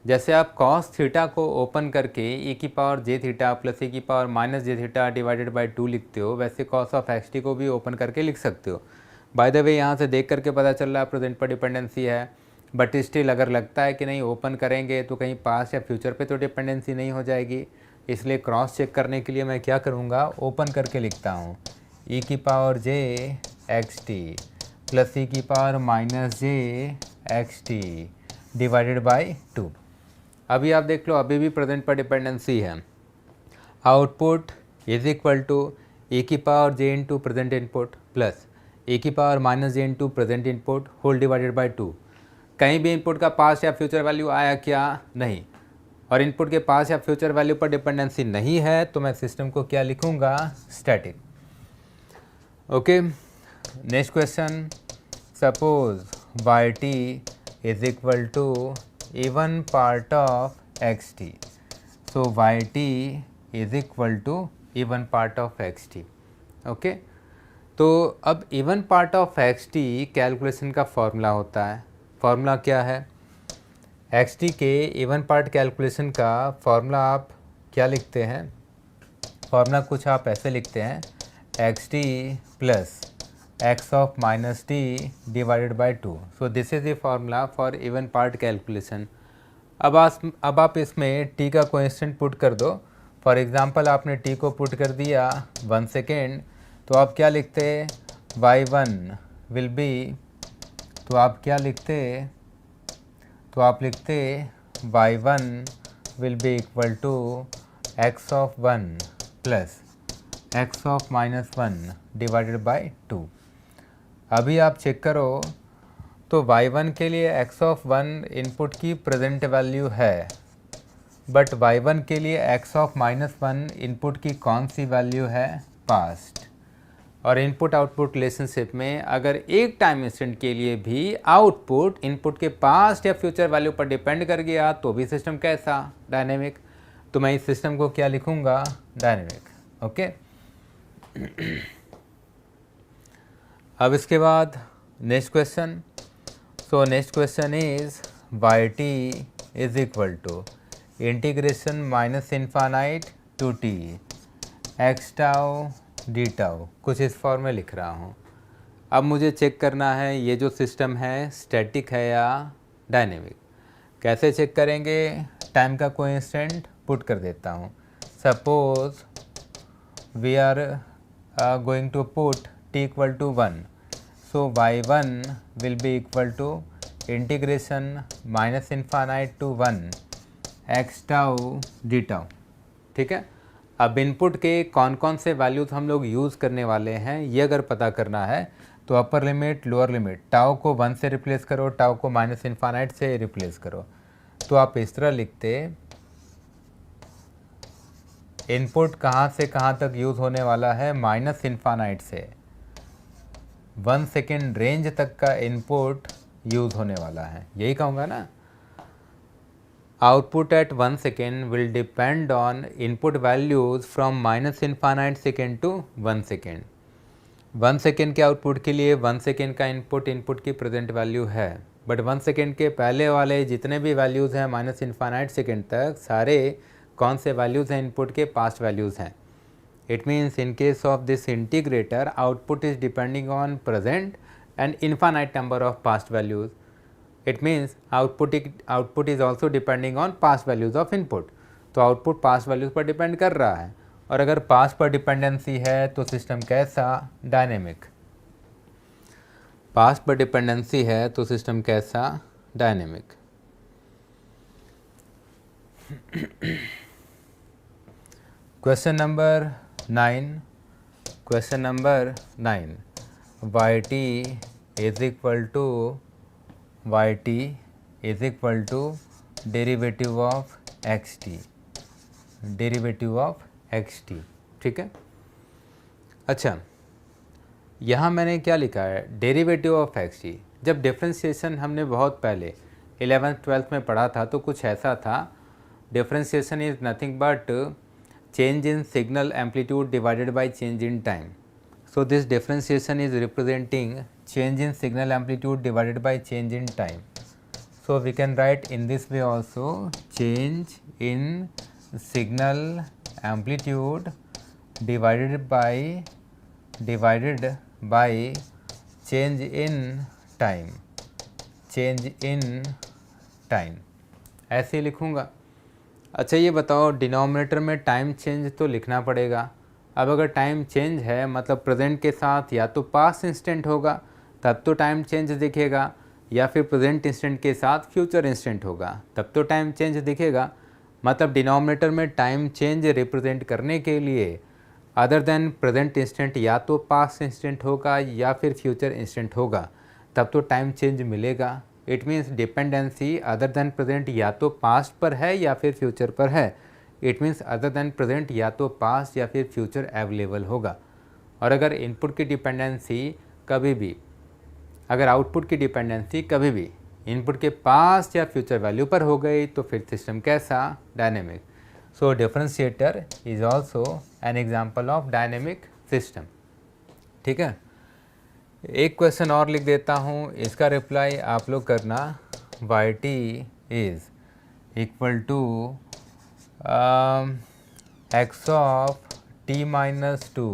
जैसे आप कॉस थीटा को ओपन करके e की power j theta plus e की power minus j theta divided by 2 लिखते हो, वैसे cos of x T को भी ओपन करके लिख सकते हो। बाय द वे यहाँ से देख करके पता चल रहा है प्रेजेंट पर डिपेंडेंसी है, बट स्टिल अगर लगता है कि नहीं ओपन करेंगे तो कहीं पास्ट या फ्यूचर पे तो डिपेंडेंसी नहीं हो जाएगी, इसलिए क्रॉस चेक करने के लिए मैं क्या करूँगा? ओपन करके लिखता हूँ e की पावर जे एक्स टी प्लस e की power minus J x T divided by 2। अभी आप देख लो, अभी भी प्रेजेंट पर डिपेंडेंसी है। Output is equal to e की power j into present input plus e की power minus j into present input whole divided by 2। कहीं भी इनपुट का पास या फ्यूचर वैल्यू आया क्या? नहीं। और इनपुट के पास या फ्यूचर वैल्यू पर डिपेंडेंसी नहीं है तो मैं सिस्टम को क्या लिखूँगा? Static. Okay, next question. Suppose y t is equal to even part of xt. So yt is equal to even part of x t. Okay, तो अब even part of x t calculation का formula होता है। Formula क्या है? X t के even part calculation का formula आप क्या लिखते हैं? फॉर्मूला कुछ आप ऐसे लिखते हैं, x t plus x of minus T divided by 2। So this is the formula for even part calculation. अब आप इसमें टी का कोएफिशिएंट पुट कर दो। फॉर एग्ज़ाम्पल आपने टी को पुट कर दिया 1 सेकेंड, तो आप क्या लिखते? y1 विल बी, तो आप क्या लिखते? तो आप लिखते y1 will be equal to x of 1 plus x of minus 1 divided by 2। अभी आप चेक करो तो y1 के लिए x ऑफ 1 इनपुट की प्रेजेंट वैल्यू है, बट y1 के लिए x ऑफ माइनस 1 इनपुट की कौन सी वैल्यू है? पास्ट। और इनपुट आउटपुट रिलेशनशिप में अगर एक टाइम इंस्टेंट के लिए भी आउटपुट इनपुट के पास्ट या फ्यूचर वैल्यू पर डिपेंड कर गया तो भी सिस्टम कैसा? डायनेमिक। तो मैं इस सिस्टम को क्या लिखूंगा? डायनेमिक। ओके, अब इसके बाद next question. So next question is y t is equal to integration minus infinite to t x tau d tau. कुछ इस फॉर्म में लिख रहा हूँ। अब मुझे चेक करना है ये जो सिस्टम है स्टैटिक है या डायनेमिक। कैसे चेक करेंगे? टाइम का कोइंस्टेंट पुट कर देता हूँ। Suppose we are going to put t equal to 1, so y1 will be equal to integration minus infinite to 1 x tau d tau. ठीक है, अब इनपुट के कौन कौन से वैल्यूज हम लोग यूज़ करने वाले हैं ये अगर पता करना है तो upper limit lower limit tau को 1 से रिप्लेस करो, टाउ को माइनस इन्फानाइट से रिप्लेस करो। तो आप इस तरह लिखते इनपुट कहाँ से कहाँ तक यूज़ होने वाला है? माइनस इन्फानाइट से 1 सेकेंड रेंज तक का इनपुट यूज़ होने वाला है, यही कहूँगा ना। Output at 1 second will depend on input values from minus infinite second to 1 second। 1 second के आउटपुट के लिए 1 सेकेंड का इनपुट की प्रेजेंट वैल्यू है, बट 1 सेकेंड के पहले वाले जितने भी वैल्यूज़ हैं माइनस इन्फानाइट सेकेंड तक सारे कौन से वैल्यूज़ हैं? इनपुट के पास्ट वैल्यूज़ हैं। It means in case of this integrator output is depending on present and infinite number of past values. It means output is also depending on past values of input। तो output past values पर depend कर रहा है, और अगर past पर dependency है तो सिस्टम कैसा? डायनेमिक। पास्ट पर डिपेंडेंसी है तो सिस्टम कैसा? Dynamic. Question number 9। Question number 9, y t is equal to yt is equal to derivative of x t, derivative of x t. ठीक है, अच्छा यहाँ मैंने क्या लिखा है? Derivative of x t. जब डिफ्रेंशिएशन हमने बहुत पहले 11th-12th में पढ़ा था तो कुछ ऐसा था, differentiation is nothing but change in signal amplitude divided by change in time. So this differentiation is representing change in signal amplitude divided by change in time। So we can write in this way also, change in signal amplitude divided by change in time, change in time, ऐसे लिखूँगा। अच्छा ये बताओ, denominator में time change तो लिखना पड़ेगा। अब अगर टाइम चेंज है मतलब प्रेजेंट के साथ या तो पास्ट इंस्टेंट होगा तब तो टाइम चेंज दिखेगा, या फिर प्रेजेंट इंस्टेंट के साथ फ्यूचर इंस्टेंट होगा तब तो टाइम चेंज दिखेगा। मतलब डिनोमिनेटर में टाइम चेंज रिप्रेजेंट करने के लिए अदर देन प्रेजेंट इंस्टेंट या तो पास्ट इंस्टेंट होगा या फिर फ्यूचर इंस्टेंट होगा, तब तो टाइम चेंज मिलेगा। It means dependency other than present या तो पास्ट पर है या फिर फ्यूचर पर है। It means other than present या तो पास्ट या फिर फ्यूचर अवेलेबल होगा। और अगर इनपुट की डिपेंडेंसी कभी भी, अगर आउटपुट की डिपेंडेंसी कभी भी इनपुट के पास्ट या फ्यूचर वैल्यू पर हो गई तो फिर सिस्टम कैसा? Dynamic. So differentiator is also an example of dynamic system. ठीक है, एक क्वेश्चन और लिख देता हूँ, इसका रिप्लाई आप लोग करना। yt is equal to x of t minus 2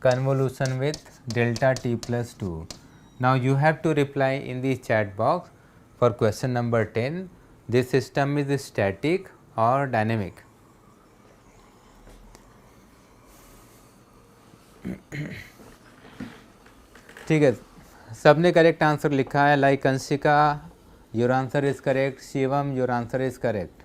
convolution with delta t plus 2. Now you have to reply in the chat box for question number 10. This system is static or dynamic? ठीक है, सबने correct answer लिखा है। Like Anshika, your answer is correct. Shivam, your answer is correct.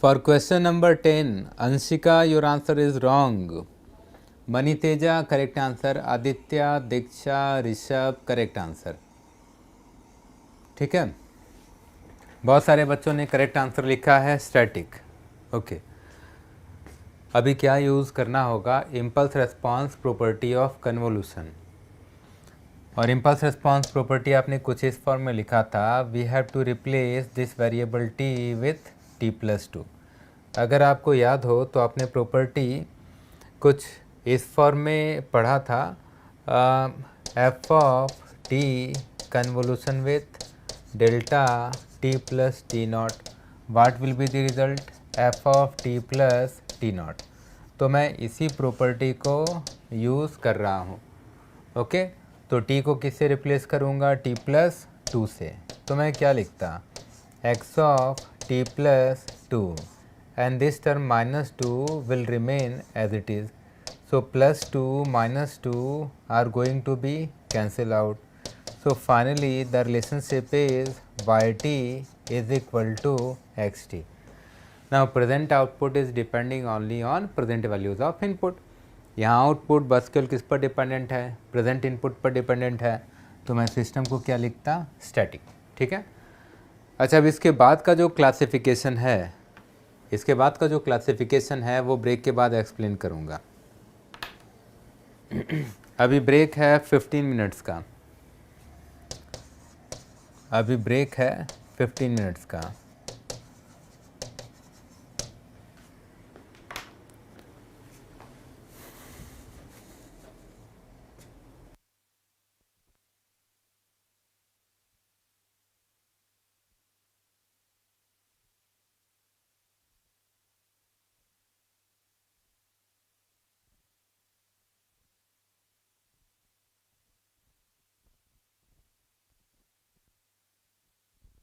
For question number 10, Anshika, your answer is wrong. Maniteja, correct answer. Aditya, Diksha, Rishabh, correct answer. ठीक है, बहुत सारे बच्चों ने करेक्ट आंसर लिखा है स्टैटिक। ओके, अभी क्या यूज़ करना होगा? Impulse response property of convolution. और इम्पल्स रेस्पॉन्स प्रॉपर्टी आपने कुछ इस फॉर्म में लिखा था, we have to replace this variable t with t plus 2। अगर आपको याद हो तो आपने प्रॉपर्टी कुछ इस फॉर्म में पढ़ा था, F of T convolution with delta T plus T not, what will be the result? F of T plus T not. तो मैं इसी प्रॉपर्टी को यूज़ कर रहा हूँ। ओके, तो टी को किससे रिप्लेस करूँगा? टी प्लस 2 से। तो मैं क्या लिखता? X of T plus 2, and this term minus 2 will remain as it is. So plus 2 minus 2 are going to be cancel out. So finally the relationship is yt is equal to xt. Now present output is depending only on present values of input. यहाँ output बस केवल किस पर dependent है? Present input पर dependent है। तो मैं सिस्टम को क्या लिखता? स्टैटिक। ठीक है, अच्छा, अब इसके बाद का जो क्लासिफिकेशन है, इसके बाद का जो क्लासिफिकेशन है वो ब्रेक के बाद एक्सप्लेन करूँगा। अभी ब्रेक है 15 मिनट्स का। अभी ब्रेक है 15 मिनट्स का।